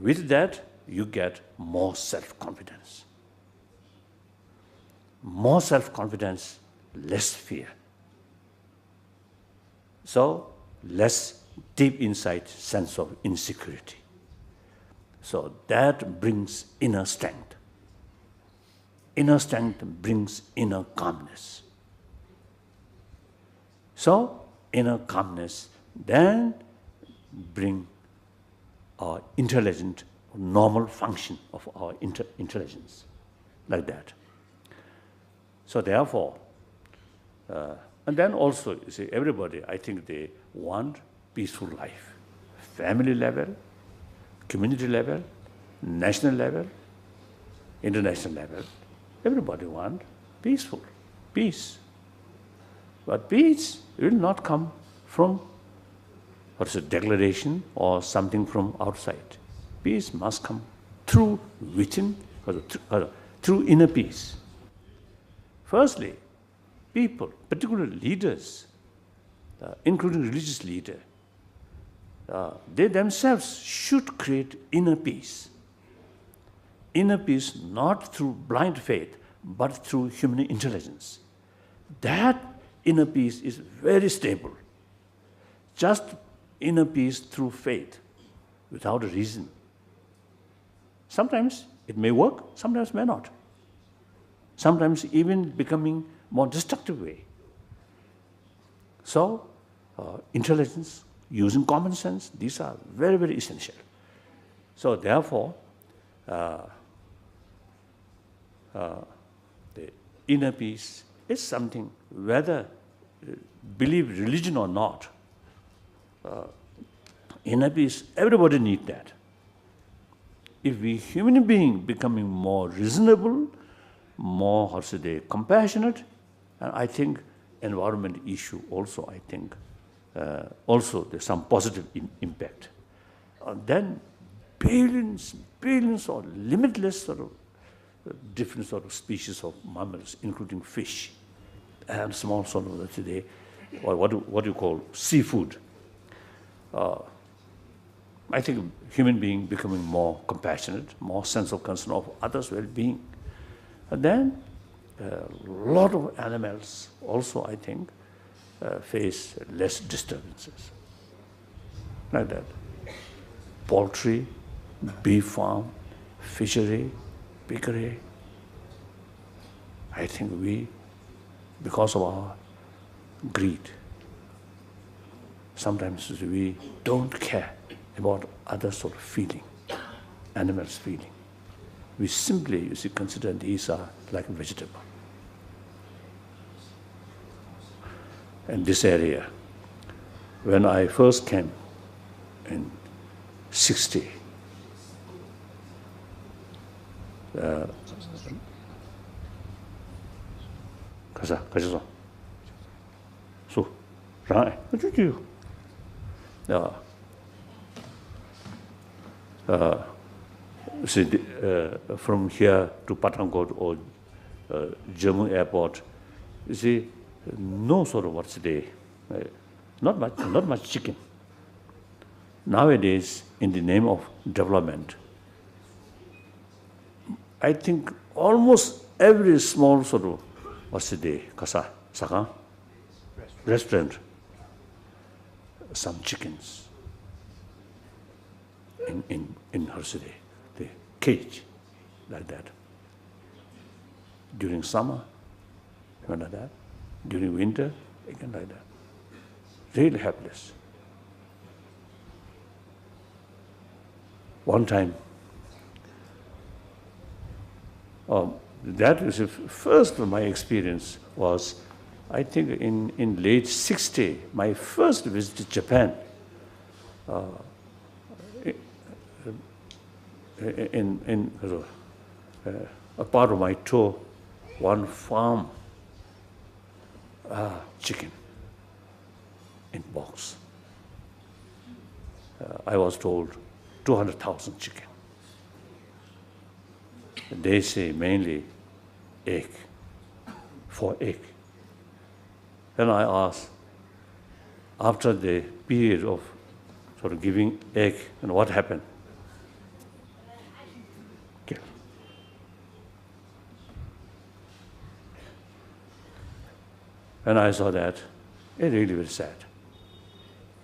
With that, you get more self-confidence. More self-confidence, less fear. So, less deep inside sense of insecurity. So that brings inner strength. Inner strength brings inner calmness. So, inner calmness then bring our intelligent, normal function of our intelligence, like that. So therefore, and then also, you see, everybody, I think they want peaceful life. Family level, community level, national level, international level. Everybody want peaceful, peace. But peace will not come from declaration or something from outside. Peace must come through within, through inner peace. Firstly, people, particularly leaders, including religious leaders, they themselves should create inner peace. Inner peace not through blind faith, but through human intelligence. That inner peace is very stable. Just inner peace through faith, without a reason. Sometimes it may work, sometimes may not. Sometimes even becoming more destructive way. So, intelligence, using common sense, these are very, very essential. So therefore, the inner peace is something, whether believe religion or not, inner peace, everybody needs that. If we human beings becoming more reasonable, more, compassionate, and I think environment issue also, I think, also there's some positive impact. Then billions or limitless sort of different sort of species of mammals, including fish, and small sort of today, or what do you call seafood. I think human being becoming more compassionate, more sense of concern of others' well-being. And then a lot of animals also, I think, face less disturbances. Like that. Poultry, beef farm, fishery, piggery. I think we, because of our greed, sometimes we don't care about other sort of feeling, animals' feeling. We simply, you see, consider these are like a vegetable. And this area, when I first came in 60, 가자, so, right, what did you do? See, from here to Pathankot or Jammu airport, you see, no sort of what's the not much chicken. Nowadays, in the name of development, I think almost every small sort of what's the day, restaurant, some chickens in her city, the cage, like that. During summer, even like that. During winter, again like that. Really helpless. One time, that was the first of my experience was, I think in late 60, my first visit to Japan, in a part of my tour, one farm chicken in box. I was told 200,000 chicken. They say mainly egg, for egg. Then I asked, after the period of sort of giving egg, and what happened? Okay. And I saw that, it really was sad.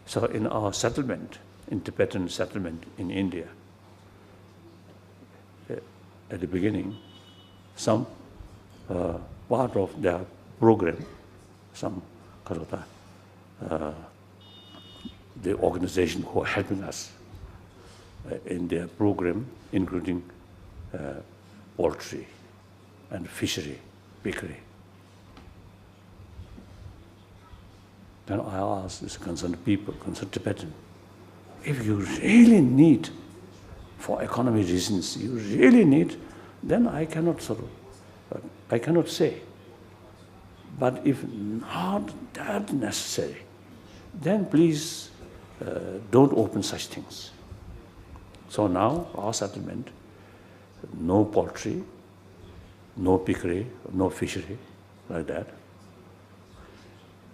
So in our settlement, in Tibetan settlement in India, at the beginning, some part of their program, some the organization who are helping us in their program, including poultry and fishery, piggery. Then I asked this concerned people, concerned Tibetan, if you really need, for economy reasons, you really need, then I cannot I cannot say. But if not that necessary, then please don't open such things. So now our settlement, no poultry, no piggery, no fishery, like that.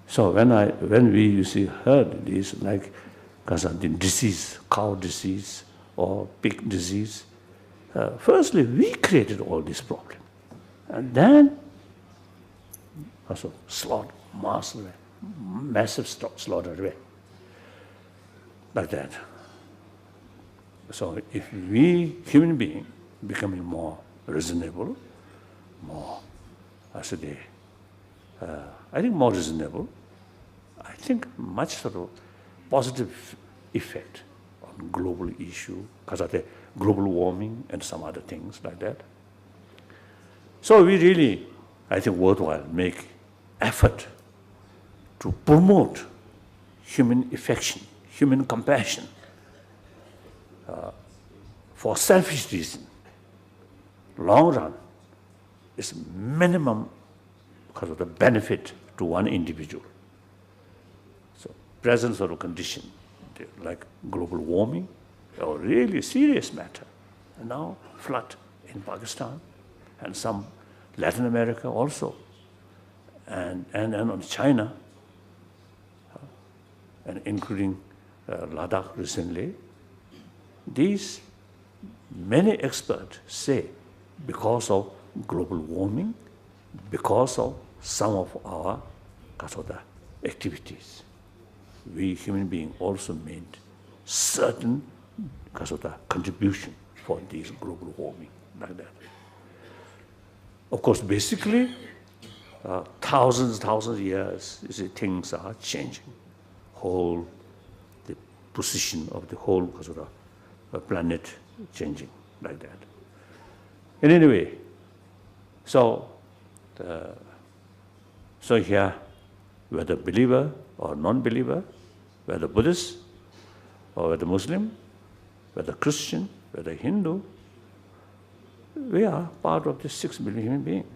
So when we you see heard this, like the disease, cow disease or pig disease, firstly we created all this problem, and then also slaughter, massive slaughter, like that. So if we human being becoming more reasonable, more, I think more reasonable, I think much sort of positive effect on global issue, because of the global warming and some other things like that. So we really, I think, worthwhile make effort to promote human affection, human compassion, for selfish reason. Long run is minimum because of the benefit to one individual. So present sort of condition, like global warming, a really serious matter. And now flood in Pakistan and some Latin America also, and on China, and including Ladakh recently, These many experts say because of global warming, because of some of our activities, we human beings also made certain contribution for this global warming, like that. Of course, basically, thousands of years, you see, things are changing. The position of the whole planet changing, like that. And anyway, so here, whether believer or non-believer, whether Buddhist or whether Muslim, whether Christian, whether Hindu, we are part of the 6 billion human beings.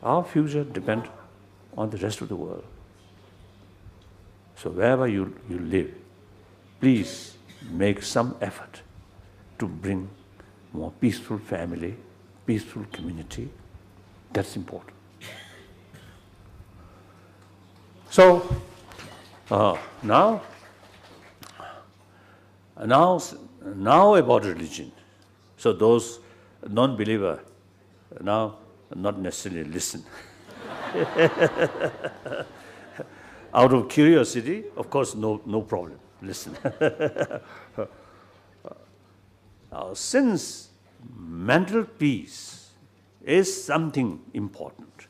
Our future depends on the rest of the world. So wherever you live, please make some effort to bring more peaceful family, peaceful community. That's important. So now about religion. So those non-believer now not necessarily listen. Out of curiosity, of course, no problem. Listen. Since mental peace is something important,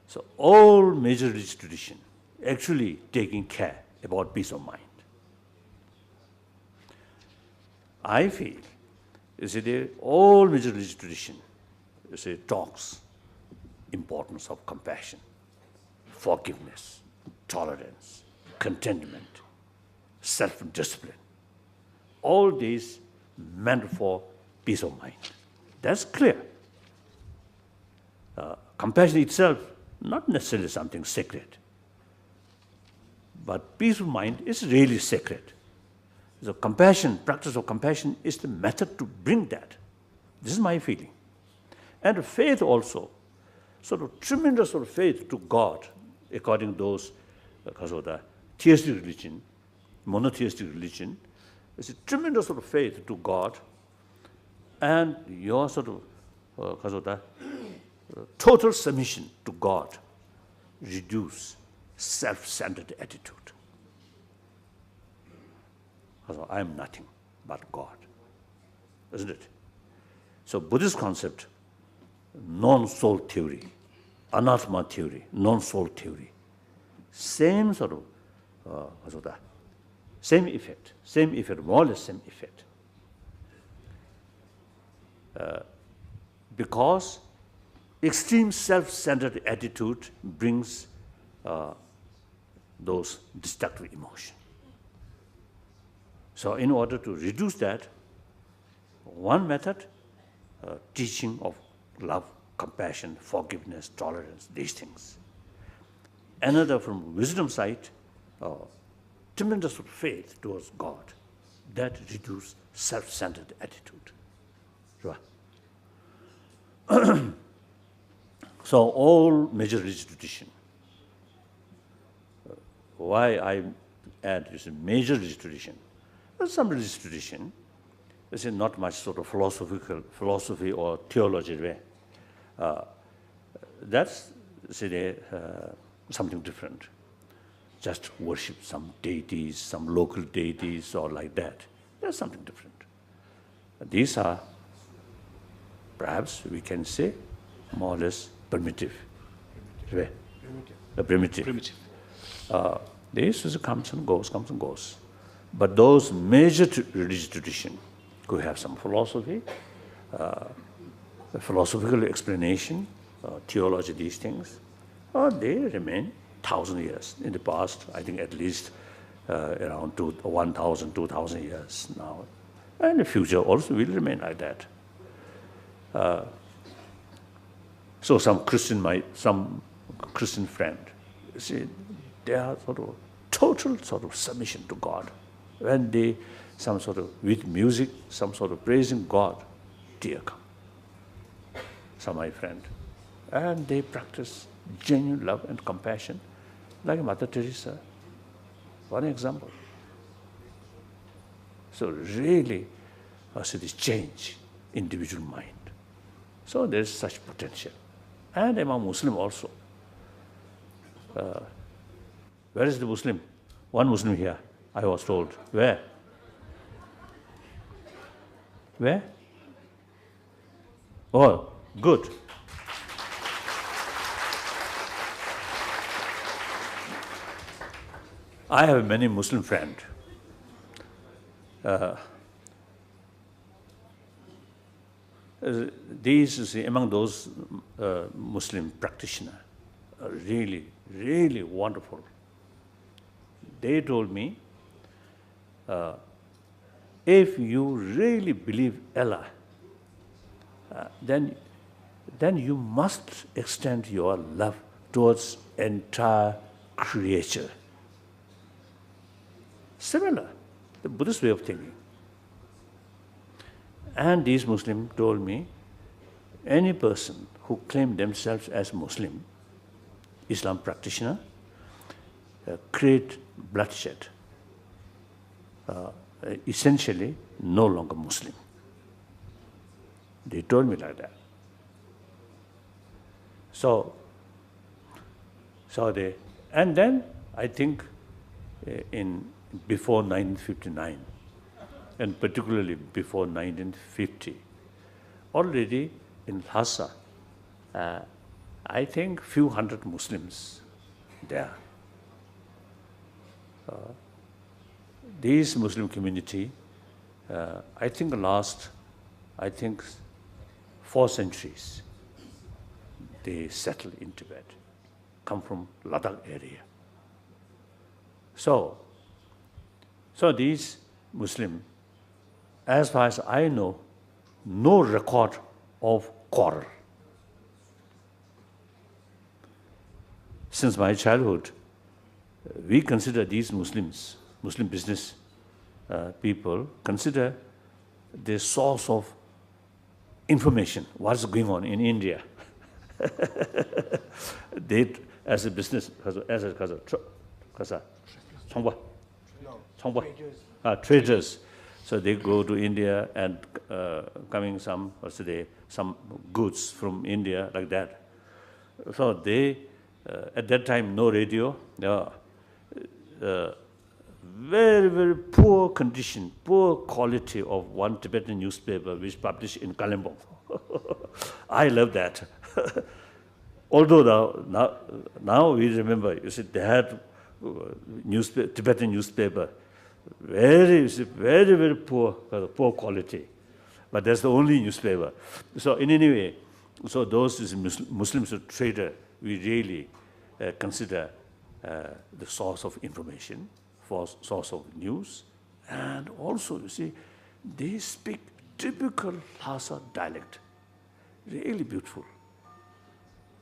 so all major religious tradition actually taking care about peace of mind. I feel, all major religious tradition, talks importance of compassion, forgiveness, tolerance, contentment, self-discipline. All these meant for peace of mind. That's clear. Compassion itself, not necessarily something sacred, but peace of mind is really sacred. So compassion, practice of compassion is the method to bring that. This is my feeling. And faith also, tremendous faith to God, according to those, because of the theistic religion, monotheistic religion, is a tremendous faith to God, and your because of the total submission to God reduce self-centered attitude. Because I am nothing but God, isn't it? So Buddhist concept, non-soul theory, anattma theory, non-soul theory, same same effect, more or less same effect. Because extreme self-centered attitude brings those destructive emotions. So in order to reduce that, one method, teaching of love, compassion, forgiveness, tolerance, these things. Another from wisdom side, tremendous faith towards God, that reduces self-centered attitude. Right? So all major religious tradition, why I add this major religious tradition? There's some religious tradition, there's not much philosophy or theology. That's something different. Just worship some deities, some local deities, or like that. That's something different. These are, perhaps we can say, more or less primitive. Primitive. This comes and goes. But those major religious traditions who have some philosophy, philosophical explanation, theology, these things, they remain 1,000 years. In the past, I think at least around 1,000, 2,000 years now. And the future also will remain like that. So some Christian friend, they are total submission to God. When they, with music, praising God, tear come. Some my friend. And they practice genuine love and compassion, like Mother Teresa. One example. So really, so this change individual mind. So there is such potential. And among Muslim also. Where is the Muslim? One Muslim here, I was told. Where? Where? Oh, good. I have many Muslim friends. These, among those Muslim practitioners, are really, really wonderful. They told me, if you really believe Allah, then you must extend your love towards entire creature. Similar, the Buddhist way of thinking. And these Muslims told me, any person who claims themselves as Muslim, Islam practitioner, create bloodshed, essentially no longer Muslim. They told me like that. So they, and then I think before 1959, and particularly before 1950, already in Lhasa, I think few hundred Muslims there. This Muslim community, I think last, 4 centuries, they settled in Tibet, come from Ladakh area. So these Muslims, as far as I know, no record of quarrel. Since my childhood, we consider these Muslims, Muslim business people, consider the source of information, what's going on in India. They, as a business, traders. So they go to India and coming some goods from India like that. So they, at that time, no radio, very, very poor condition, poor quality of one Tibetan newspaper which published in Kalimpong. I love that. Although now we remember, you see, they had Tibetan newspaper, very, very poor quality. But that's the only newspaper. So in any way, so those Muslims who trader, we really consider the source of information, source of news, and also, you see, they speak typical Lhasa dialect, really beautiful.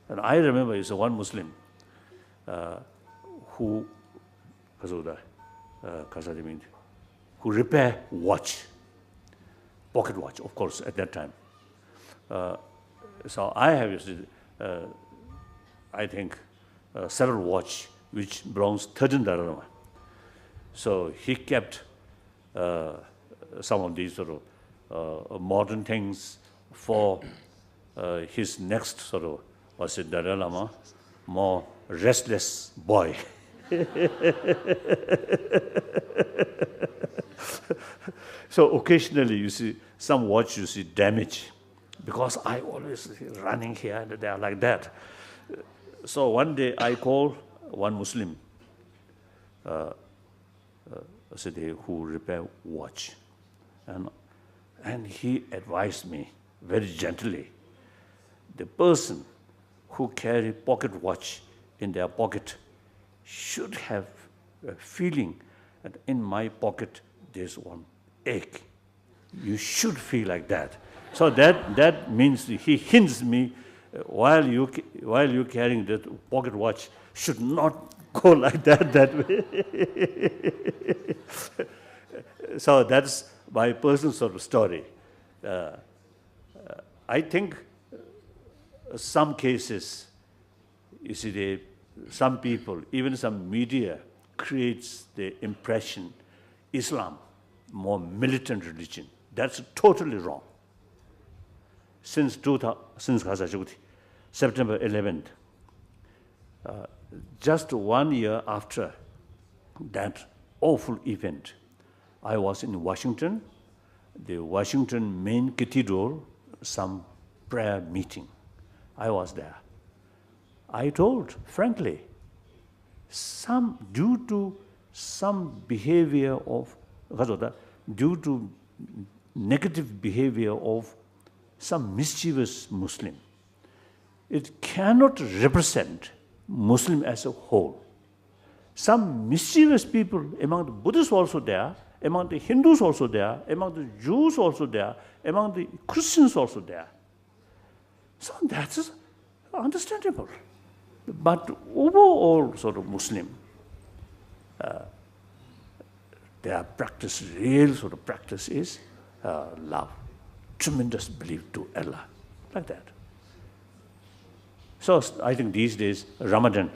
And I remember, it's one Muslim who repair watch, pocket watch, of course, at that time. So I have, I think, several watch which belongs 13 Dalai. So he kept some of these sort of modern things for his next sort of, was it Dalai Lama, more restless boy. So occasionally you see some watch, you see damage, because I always running here and there like that. So one day I call one Muslim who repair watch, and he advised me very gently, the person who carry pocket watch in their pocket should have a feeling that in my pocket there's one egg. You should feel like that. So that means he hints me, while you carrying that pocket watch, should not go like that way. So that's my personal sort of story. I think some cases, you see, some people, even some media, creates the impression Islam more militant religion. That's totally wrong. Since September 11th, just 1 year after that awful event, I was in Washington, the Washington main cathedral, some prayer meeting. I was there. I told, frankly, due to some behavior of, due to negative behavior of some mischievous Muslim, it cannot represent Muslim as a whole. Some mischievous people among the Buddhists also there, among the Hindus also there, among the Jews also there, among the Christians also there. So that's understandable. But overall sort of Muslim, their practice, real sort of practice is love, tremendous belief to Allah, like that. So I think these days, Ramadan,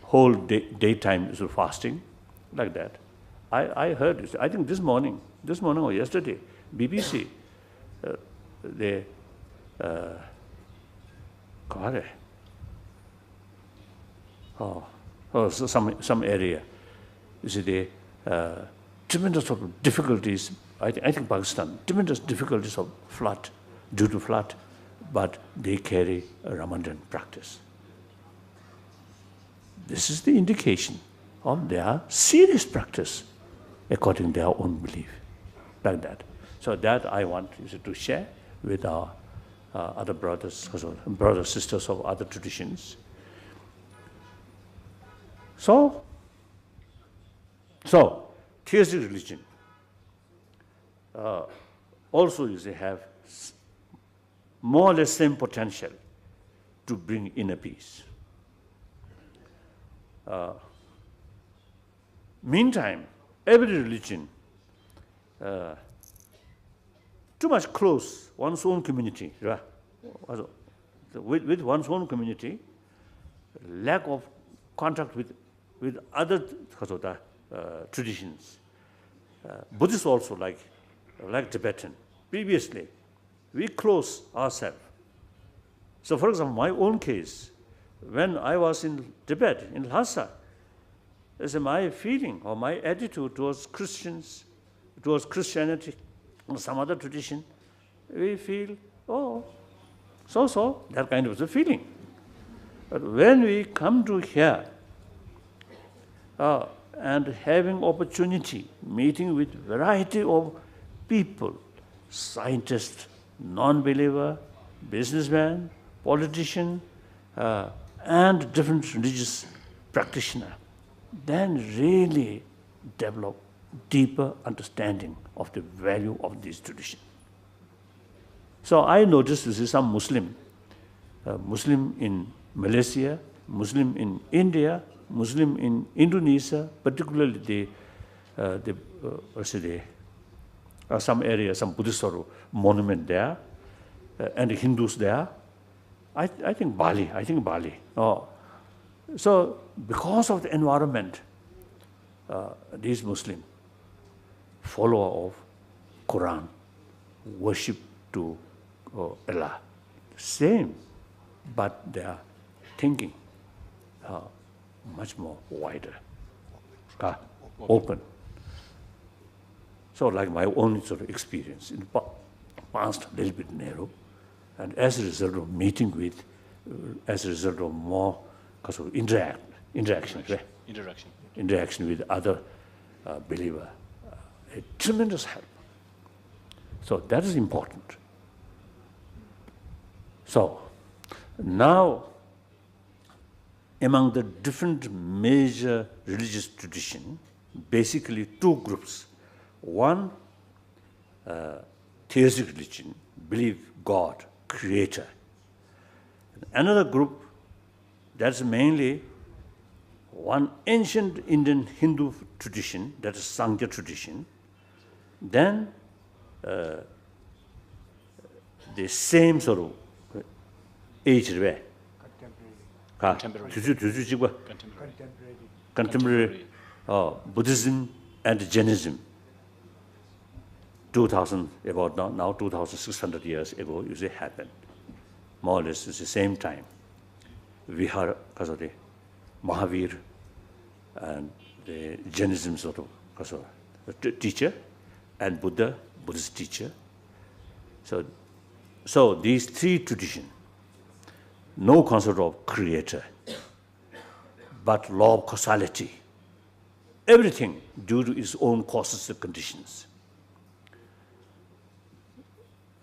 whole daytime is fasting, like that. I heard this, I think this morning or yesterday, BBC, they, so some area, you see, the tremendous sort of difficulties, I think Pakistan, tremendous difficulties of flood, due to flood, but they carry a Ramadan practice. This is the indication of their serious practice according to their own belief, like that. So that I want to share with our other brothers, sisters of other traditions. So theistic religion also have more or less same potential to bring inner peace. Meantime, every religion too much close one's own community, right? With one's own community, lack of contact with other traditions. Buddhists also like Tibetan. Previously, we close ourselves. So for example, my own case, when I was in Tibet, in Lhasa, my feeling or my attitude towards Christians, towards Christianity, or some other tradition, we feel, so, that kind of a feeling. But when we come to here, and having opportunity, meeting with variety of people, scientists, non-believer, businessman, politician, and different religious practitioner, then really develop deeper understanding of the value of this tradition. So I noticed this is some Muslim in Malaysia, Muslim in India, Muslim in Indonesia, particularly some area, some Buddhist sort of monument there, and the Hindus there. I think Bali. So because of the environment, these Muslim follower of Quran, worship to Allah, same, but they are thinking much more wider, open. So like my own sort of experience in the past, a little bit narrow, and as a result of meeting with, as a result of more interaction with other believer, a tremendous help. So that is important. So now, among the different major religious traditions, basically two groups. One, theistic religion, believe God, creator. Another group, that's mainly one ancient Indian Hindu tradition, that is Sankhya tradition. Then the same sort of age, contemporary Buddhism and Jainism, 2000, about now 2,600 years ago, you say happened. More or less it's the same time. Vihara, Kasade, Mahavir, and the Jainism sort of teacher, and Buddha, Buddhist teacher. So these three traditions, no concept of creator, but law of causality. Everything due to its own causes and conditions.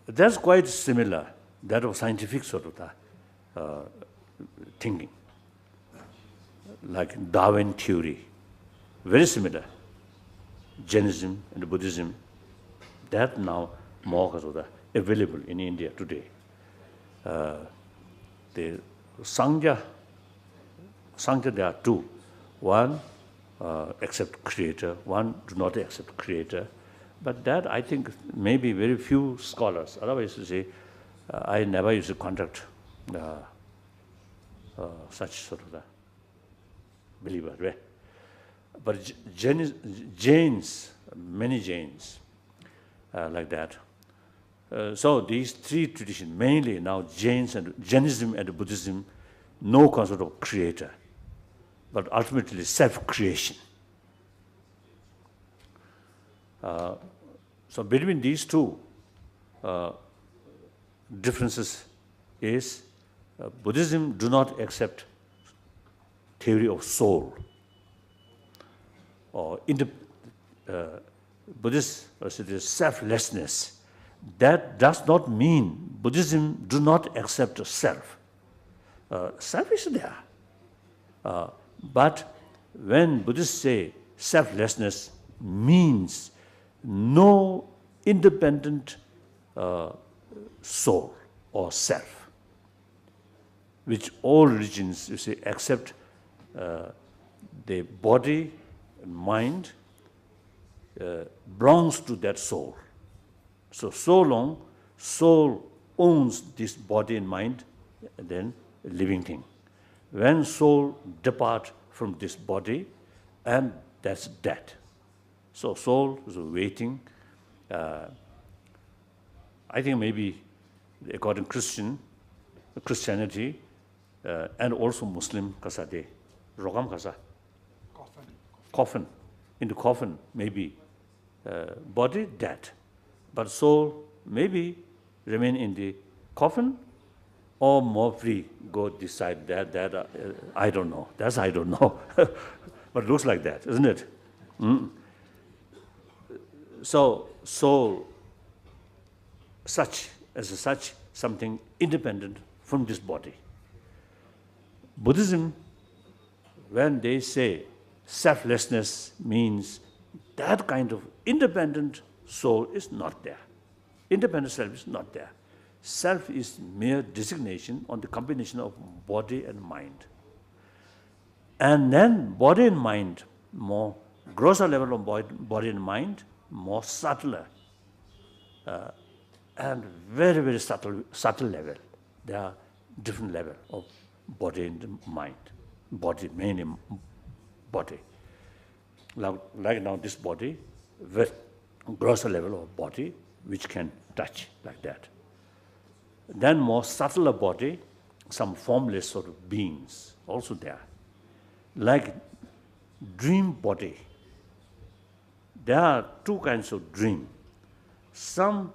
That's quite similar, that of scientific sort of thinking, like Darwin theory, very similar. Jainism and Buddhism, that now more available in India today. The Sangha, there are two. One accept creator, one do not accept creator. But that, I think, maybe very few scholars. Otherwise, you say, I never used to contact such sort of believer. Right? But Jains, many Jains, like that. So these three traditions, mainly now Jainism and Buddhism, no concept of creator, but ultimately self-creation. So between these two differences is Buddhism do not accept theory of soul, or Buddhist selflessness. That does not mean Buddhism do not accept self. Self is there. But when Buddhists say selflessness means no independent soul or self, which all religions, you say, accept the body and mind belongs to that soul. So long soul owns this body and mind, then a living thing. When soul depart from this body, and that's death. So soul is waiting. I think maybe according to Christianity, and also Muslim kasade, rogam kasa, coffin. In the coffin, maybe body dead, but soul maybe remain in the coffin, or more free, go decide that I don't know. That's I don't know, but it looks like that, isn't it? So soul, such something independent from this body. Buddhism, when they say selflessness, means that kind of independent soul is not there. Independent self is not there. Self is mere designation on the combination of body and mind. And then body and mind, more grosser level of body and mind, more subtler, and very, very subtle level. There are different level of body and mind. Body, mainly body. Like now this body, very grosser level of body, which can touch like that. Then more subtler body, some formless sort of beings also there. Like dream body. There are two kinds of dream. Some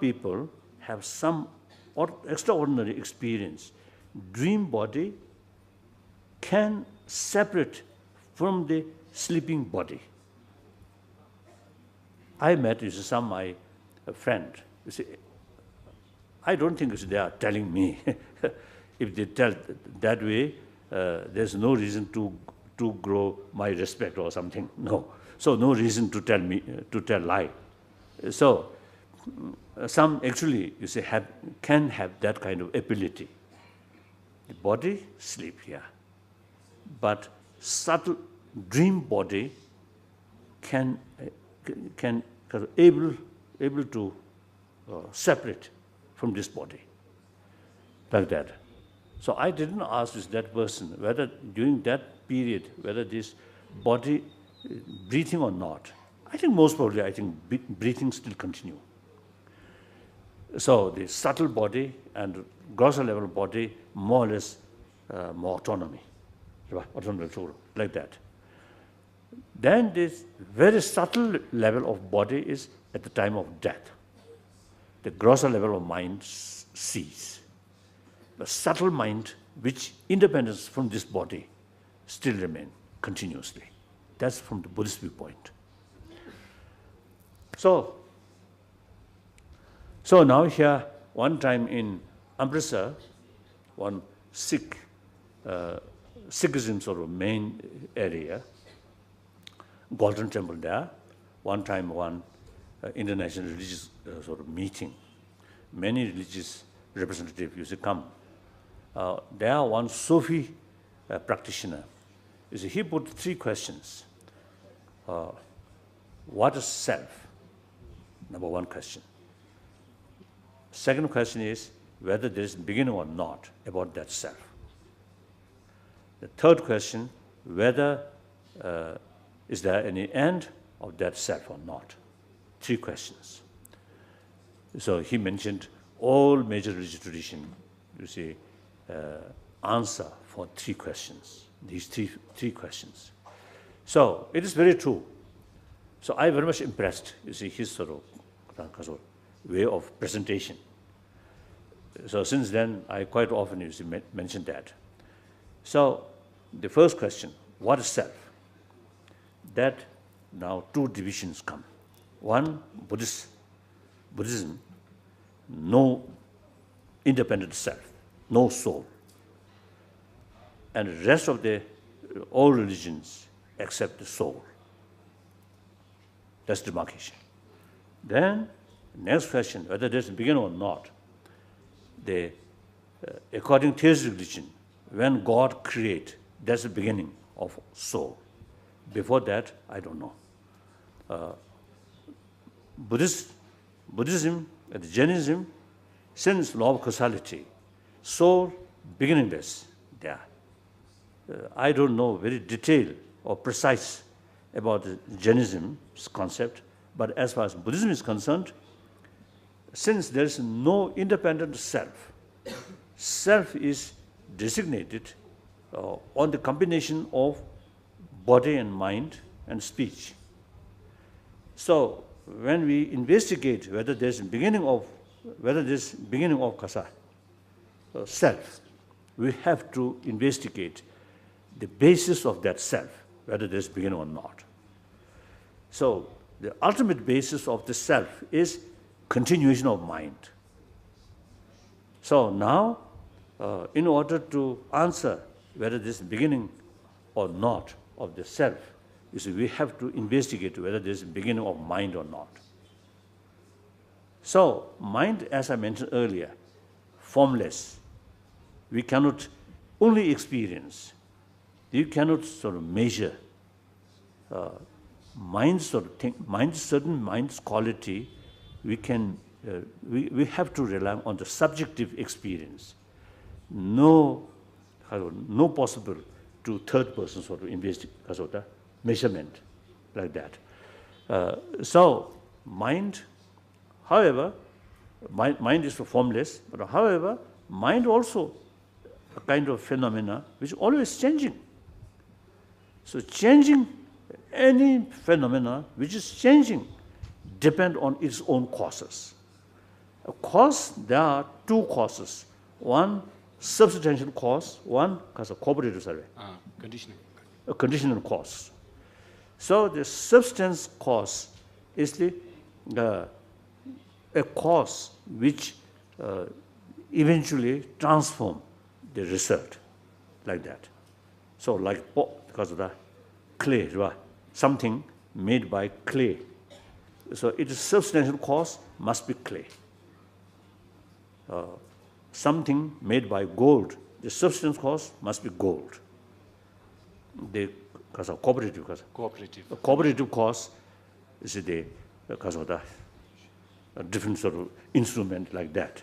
people have some extraordinary experience. Dream body can separate from the sleeping body. I met my friend. You see, I don't think they are telling me. If they tell that way, there's no reason to grow my respect or something. No. So no reason to tell lie. So some actually, you say, can have that kind of ability. The body sleep here, but subtle dream body can able to separate from this body, like that. So I didn't ask that person whether during that period, whether this body breathing or not, I think most probably, I think breathing still continue. So the subtle body and grosser level body, more or less, more autonomy, like that. Then this very subtle level of body is at the time of death. The grosser level of mind cease. The subtle mind, which independence from this body, still remain continuously. That's from the Buddhist viewpoint. So now here, one time in Amritsar, one Sikhism sort of main area, Golden Temple there, one time one international religious sort of meeting. Many religious representatives used to come. There one Sufi practitioner, he put 3 questions. What is self? Number 1 question. Second question is whether there is beginning or not about that self. The third question, whether is there any end of that self or not? 3 questions. So he mentioned all major religious traditions, answer for 3 questions, these three questions. So it is very true. So I very much impressed, his sort of way of presentation. So since then, I quite often mention that. So the first question, what is self? That now 2 divisions come. One, Buddhism, no independent self, no soul. And the rest of all religions except the soul. That's demarcation. Then, next question, whether there's a beginning or not. According to theistic religion, when God creates, that's the beginning of soul. Before that, I don't know. Buddhism and Jainism, since law of causality, soul beginningless there. I don't know very detailed or precise about the Jainism's concept, but as far as Buddhism is concerned, since there is no independent self, self is designated on the combination of body and mind and speech. So when we investigate whether there's beginning of kasa, self, we have to investigate the basis of that self, whether there's beginning or not. So the ultimate basis of the self is continuation of mind. So now, in order to answer whether there's beginning or not of the self, we have to investigate whether there's beginning of mind or not. So mind, as I mentioned earlier, formless. We cannot only experience. You cannot sort of measure certain mind's quality. We have to rely on the subjective experience. No possible to third person sort of investigate measurement like that. So mind, however, mind is formless, but however, mind also a kind of phenomena which is always changing. So changing, any phenomena which is changing depend on its own causes. Of course, there are 2 causes. One, substantial cause, one cause of cooperative survey. Conditioning. A conditional cause. So the substance cause is a cause which eventually transform the result, like that. So like because of the clay, something made by clay. So its substantial cause must be clay. Something made by gold, the substance cause must be gold. Because of cooperative cause. Cooperative. The cooperative cause is because of the different sort of instrument like that.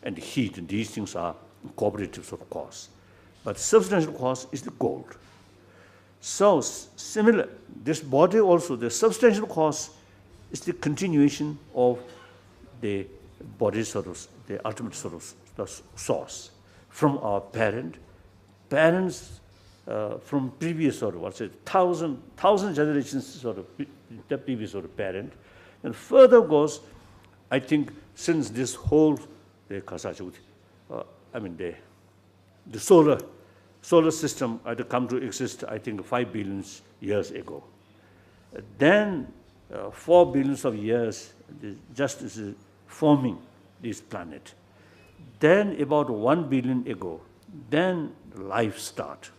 And heat, and these things are cooperative sort of cause. But substantial cause is the gold. So similar, this body also, the substantial cause is the continuation of the body source, the ultimate source, the source from our parents from previous sort of, what's it, thousand generations sort of, the previous sort of parent, and further goes, I think, since this whole, the solar system had come to exist, I think, 5 billion years ago. Then 4 billion of years, just as forming this planet. Then about 1 billion ago, then life start.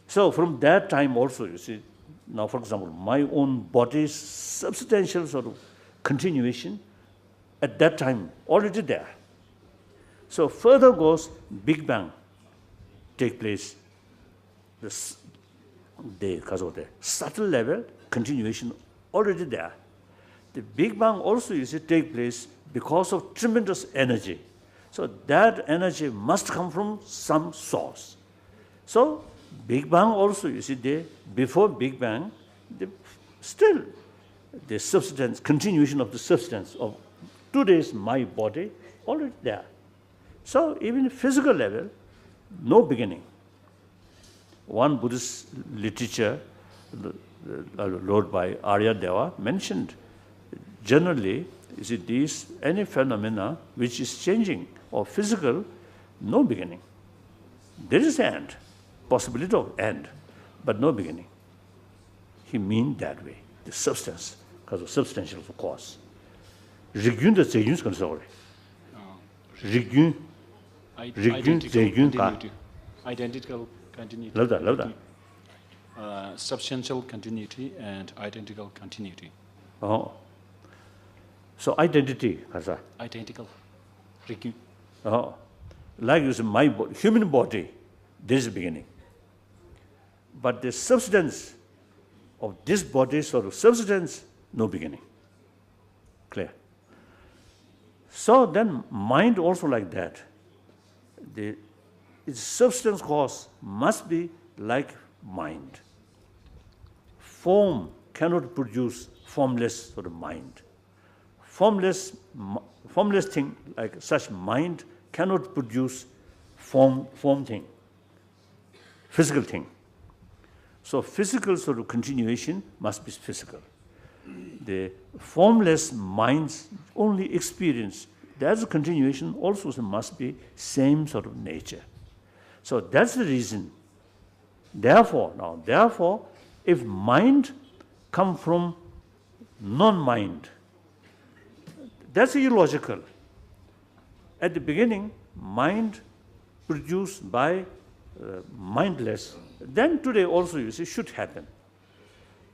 So from that time also, you see, now for example, my own body's substantial sort of continuation at that time already there. So further goes Big Bang take place, because of the subtle level continuation already there. The Big Bang also, you see, take place because of tremendous energy. So that energy must come from some source. So Big Bang also, you see, before Big Bang, still the substance, continuation of the substance of today's my body already there. So even physical level, no beginning. One Buddhist literature, wrote by Arya Deva, mentioned generally, you see, these any phenomena which is changing or physical, no beginning. There is end, possibility of end, but no beginning. He means that way, the substance, because of substantial cause. Rigyun the Zeyun is concerned. Rigyun. Identical continuity. Love that. Substantial continuity and identical continuity. Oh. So identity, Kasa. Identical. Rigyu. Oh. Like you say, my body, human body, there is a beginning. But the substance of this body, sort of substance, no beginning. Clear? So then mind also like that. Its substance cause must be like mind. Form cannot produce formless sort of mind. Formless thing like such mind cannot produce form thing, physical thing. So physical sort of continuation must be physical. The formless mind's only experience, there's a continuation also must be same sort of nature. So that's the reason. Therefore, if mind come from non-mind, that's illogical. At the beginning, mind produced by mindless, then today also, you see, should happen.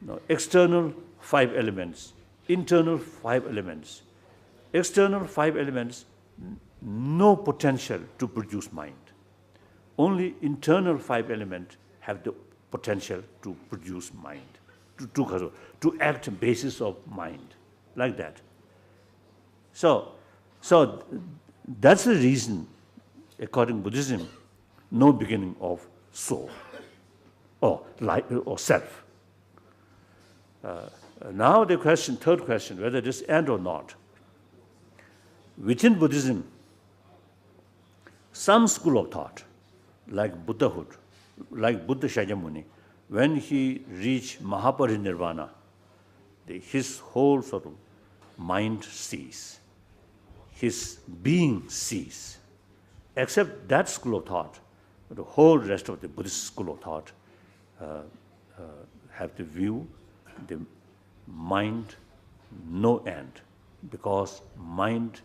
Now, external 5 elements, internal 5 elements. External 5 elements, no potential to produce mind. Only internal 5 elements have the potential to produce mind, to act basis of mind, like that. So that's the reason, according to Buddhism, no beginning of soul or life or self. Now the question, third question, whether it is end or not. Within Buddhism, some school of thought, like Buddhahood, like Buddha Shakyamuni, when he reached Mahaparinirvana, his whole sort of mind ceased. His being ceased. Except that school of thought, the whole rest of the Buddhist school of thought have the view, the mind, no end, because mind,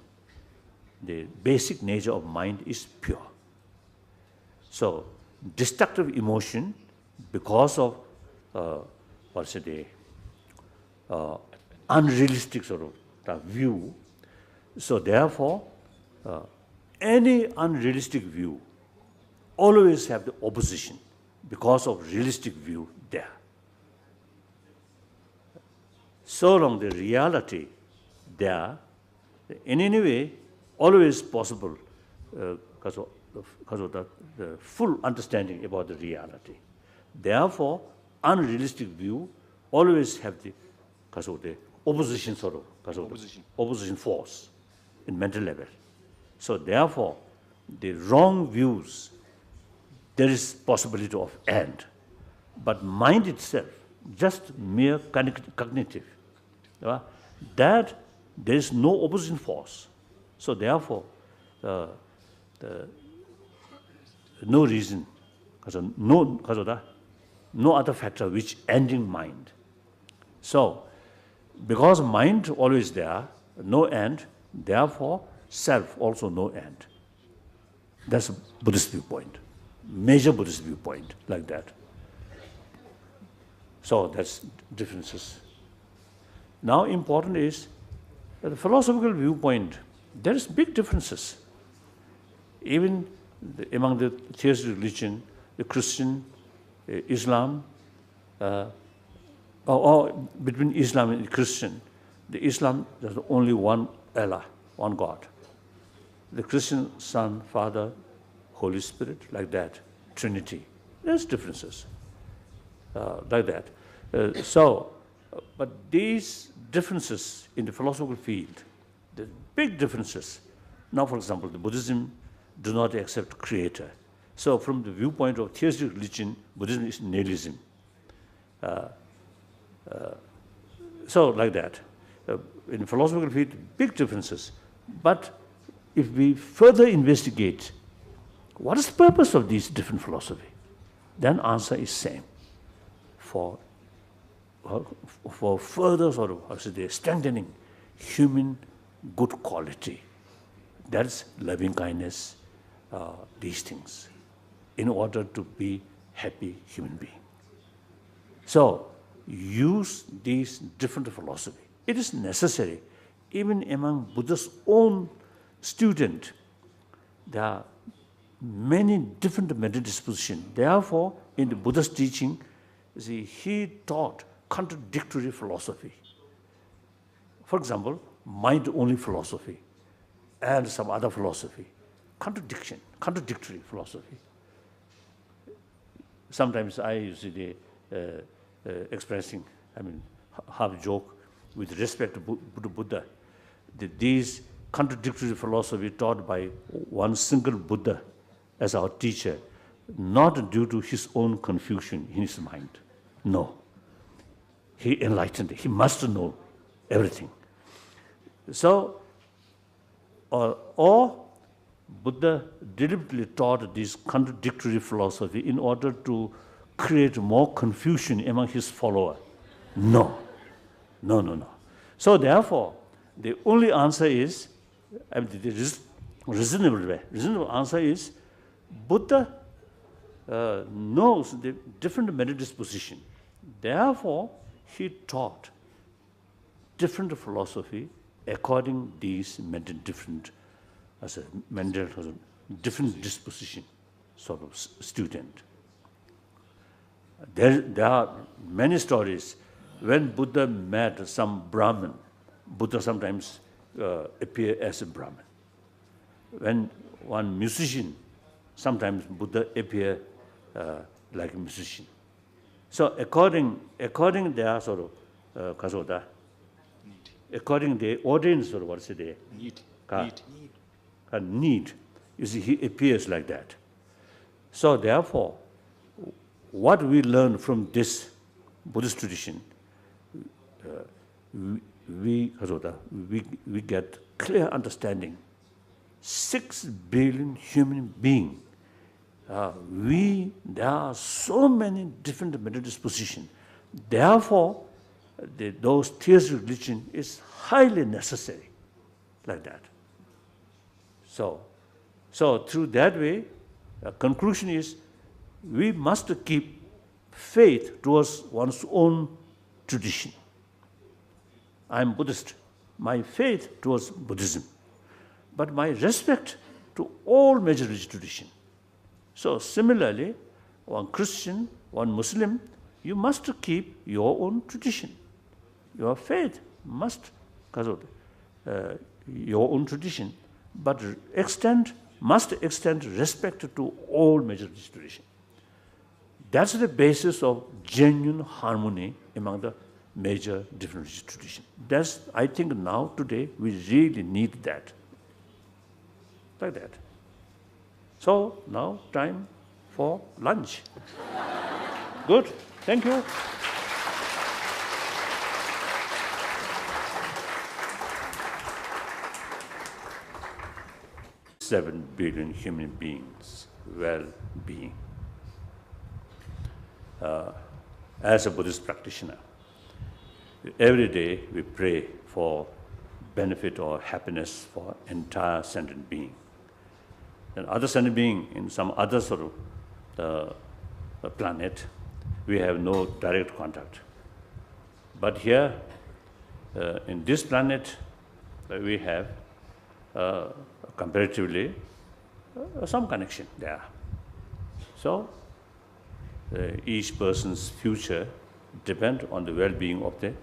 the basic nature of mind is pure. So, destructive emotion, because of unrealistic sort of view. So therefore, any unrealistic view always have the opposition because of realistic view there. So long the reality there, in any way, always possible because of the full understanding about the reality. Therefore, unrealistic view always have the opposition sort of opposition force in mental level. So therefore, the wrong views, there is possibility of end. But mind itself, just mere cognitive, that there is no opposition force. So therefore, no reason, no other factor which ending mind. So, because mind always there, no end, therefore self also no end. That's a Buddhist viewpoint, major Buddhist viewpoint, like that. So that's differences. Now important is the philosophical viewpoint, there is big differences. Even among the theistic religion, the Christian, Islam, or between Islam and Christian, the Islam, there's only one Allah, one God. The Christian, Son, Father, Holy Spirit, like that, Trinity. There's differences, like that. But these differences in the philosophical field, the big differences. Now, for example, the Buddhism do not accept creator. So from the viewpoint of theistic religion, Buddhism is nihilism. So like that. In philosophical field, big differences. But if we further investigate, what is the purpose of these different philosophy? Then answer is same. For further sort of strengthening human good quality. That's loving kindness, these things, in order to be happy human being. So use these different philosophy. It is necessary. Even among Buddha's own student, there are many different mental dispositions. Therefore, in the Buddha's teaching, he taught contradictory philosophy. For example, mind-only philosophy and some other philosophy. Contradictory philosophy. Sometimes I usually expressing, half joke with respect to Buddha, that these contradictory philosophy taught by one single Buddha as our teacher, not due to his own confusion in his mind. No. He enlightened. He must know everything. So, or Buddha deliberately taught this contradictory philosophy in order to create more confusion among his followers. No. So therefore, the only answer is, the reasonable answer is, Buddha knows the different mental disposition. Therefore, he taught different philosophy according these different disposition sort of student. There are many stories. When Buddha met some Brahmin, Buddha sometimes appear as a Brahmin. When one musician, sometimes Buddha appear like a musician. So according their sort of according the audience or what's it? Need. You see, he appears like that. So therefore, what we learn from this Buddhist tradition, we get clear understanding. 6 billion human beings. There are so many different mental dispositions. Therefore, those theistic religion is highly necessary, like that. So through that way, conclusion is we must keep faith towards one's own tradition. I am Buddhist. My faith towards Buddhism, but my respect to all major religious traditions. So similarly, one Christian, one Muslim, you must keep your own tradition. Your faith must your own tradition, but must extend respect to all major religious traditions. That's the basis of genuine harmony among the major different traditions. That's, I think now, today, we really need that. Like that. So, now time for lunch. Good, thank you. 7 billion human beings' well-being. As a Buddhist practitioner, every day we pray for benefit or happiness for entire sentient being. And other sentient being in some other sort of planet, we have no direct contact. But here, in this planet, we have comparatively some connection there. So, each person's future depends on the well-being of the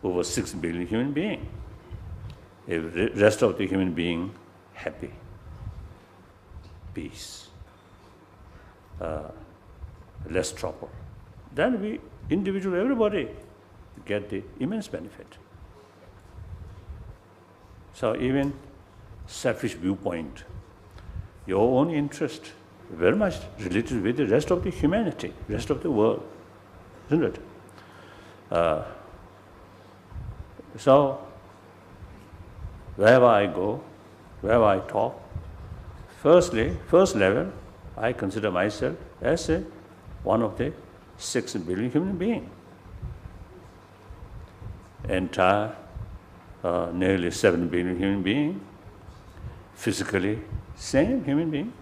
over 6 billion human beings. If the rest of the human being happy, peace, less trouble, then we, individual, everybody, get the immense benefit. So even selfish viewpoint, your own interest, very much related with the rest of the humanity, rest of the world, isn't it? So wherever I go, wherever I talk, first level, I consider myself as one of the 6 billion human beings. Entire nearly 7 billion human beings, physically same human being,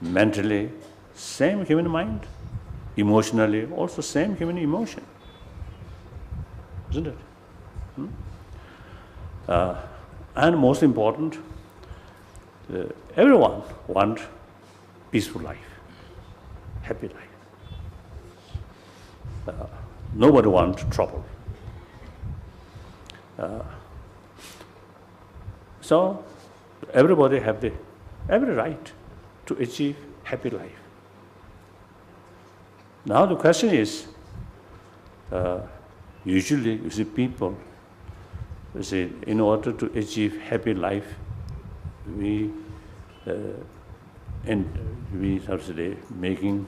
mentally same human mind, emotionally also same human emotion, isn't it? And most important, everyone wants peaceful life, happy life. Nobody wants trouble. So everybody have every right to achieve happy life. Now the question is, usually you see people, you see, in order to achieve happy life, we have to say, making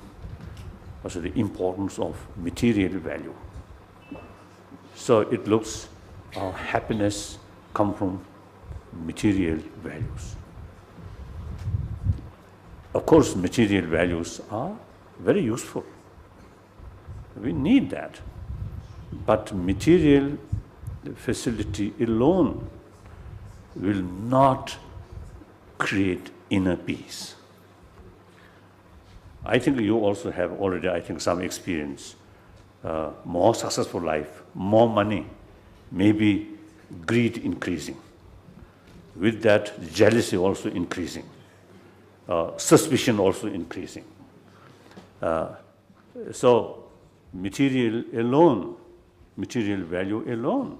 also the importance of material value. So it looks our happiness come from material values. Of course, material values are very useful. We need that. But material facility alone will not create inner peace. I think you also have already, I think, some experience. More successful life, more money, maybe greed increasing. With that, jealousy also increasing. Suspicion also increasing. So material value alone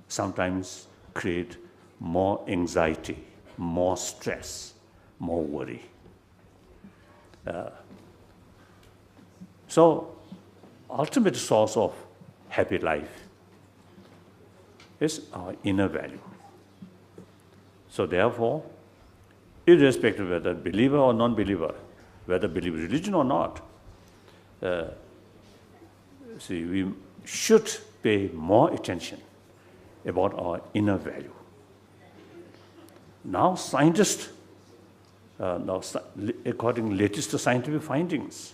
sometimes create more anxiety, more stress, more worry. So ultimate source of happy life is our inner value. So therefore, irrespective of whether believer or non-believer, whether believe religion or not, we should pay more attention about our inner value. Now scientists, according to latest scientific findings,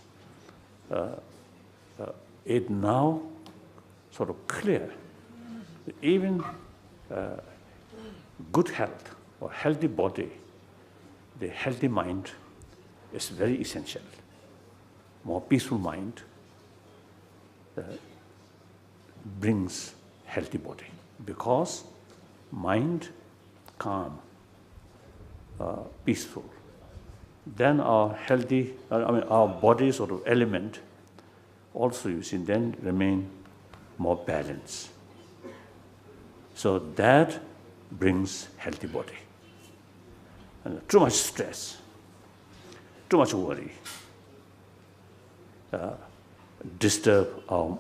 it now sort of clear that even good health or healthy body, the healthy mind is very essential. More peaceful mind brings healthy body, because mind calm, peaceful, then our healthy, our body sort of element also, you see, then remain more balanced. So that brings healthy body. And too much stress, too much worry, disturb our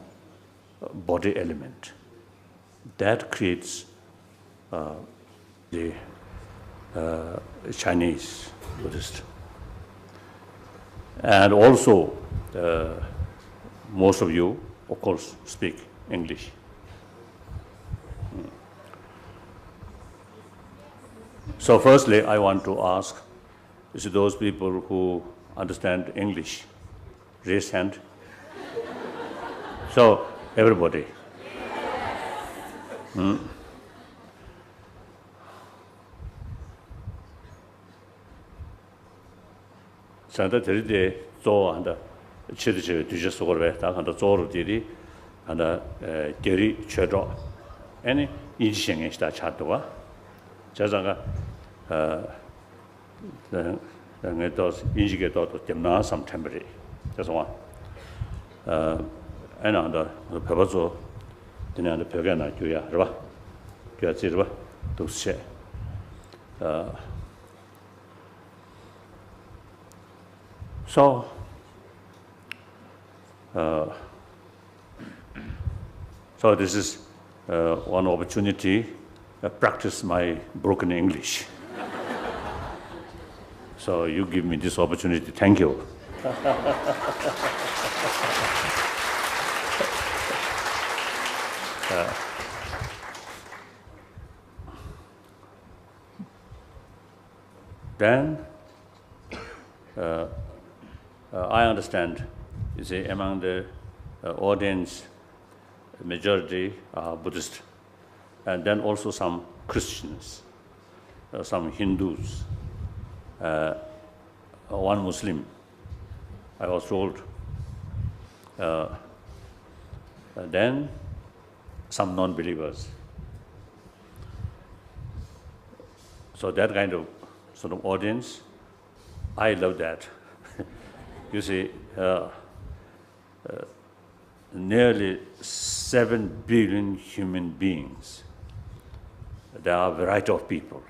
body element. That creates the Chinese Buddhist. And also, most of you, of course, speak English. So firstly, I want to ask, is those people who understand English, raise hand. So, everybody. Santa Teride Zo and Chidich Dujasorve, and the Zoro Didi, and the Diri Chedro. Any Yishing is that Chatua. Jazanga then it does indicate to Timna some temporary. That's one. And on the Papazo, then on the Pagana, Juya, Riva, Juazirva, to share. So, so this is one opportunity to practice my broken English. So you give me this opportunity. Thank you. Then I understand, you see, among the audience, majority are Buddhist, and then also some Christians, some Hindus, one Muslim, I was told, then some non-believers. So that kind of sort of audience, I love that. You see, nearly 7 billion human beings. There are a variety of people.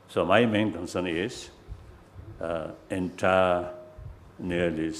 So my main concern is entire nearly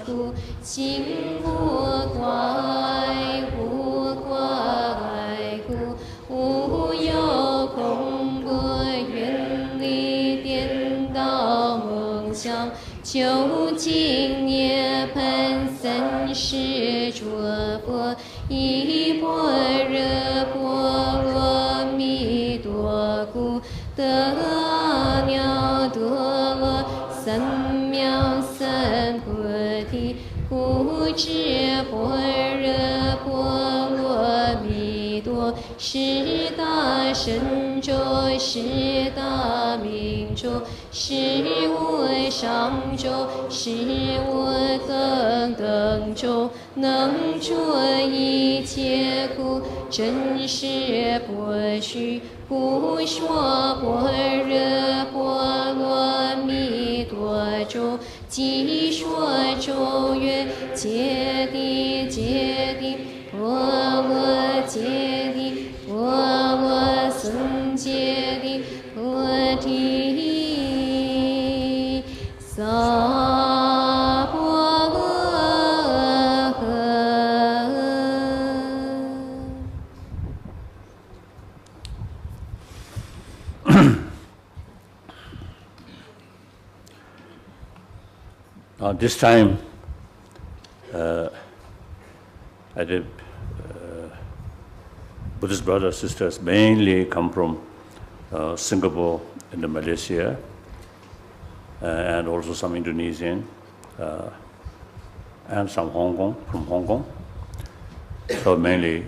故，心无挂无挂故，无有空不远离颠倒梦想，究竟涅槃三世诸佛，依般若波罗蜜多故，得阿耨多罗三藐三菩提，故知般若波罗蜜多是大神咒，是大明咒，是无上咒，是无等等咒，能着一切苦，真实不虚。故说般若波罗蜜多咒，即说咒曰：揭谛揭谛，波罗揭谛，波罗僧揭谛，菩提萨婆诃。This time, I did Buddhist brothers, sisters mainly come from Singapore and Malaysia, and also some Indonesian, and some from Hong Kong. So mainly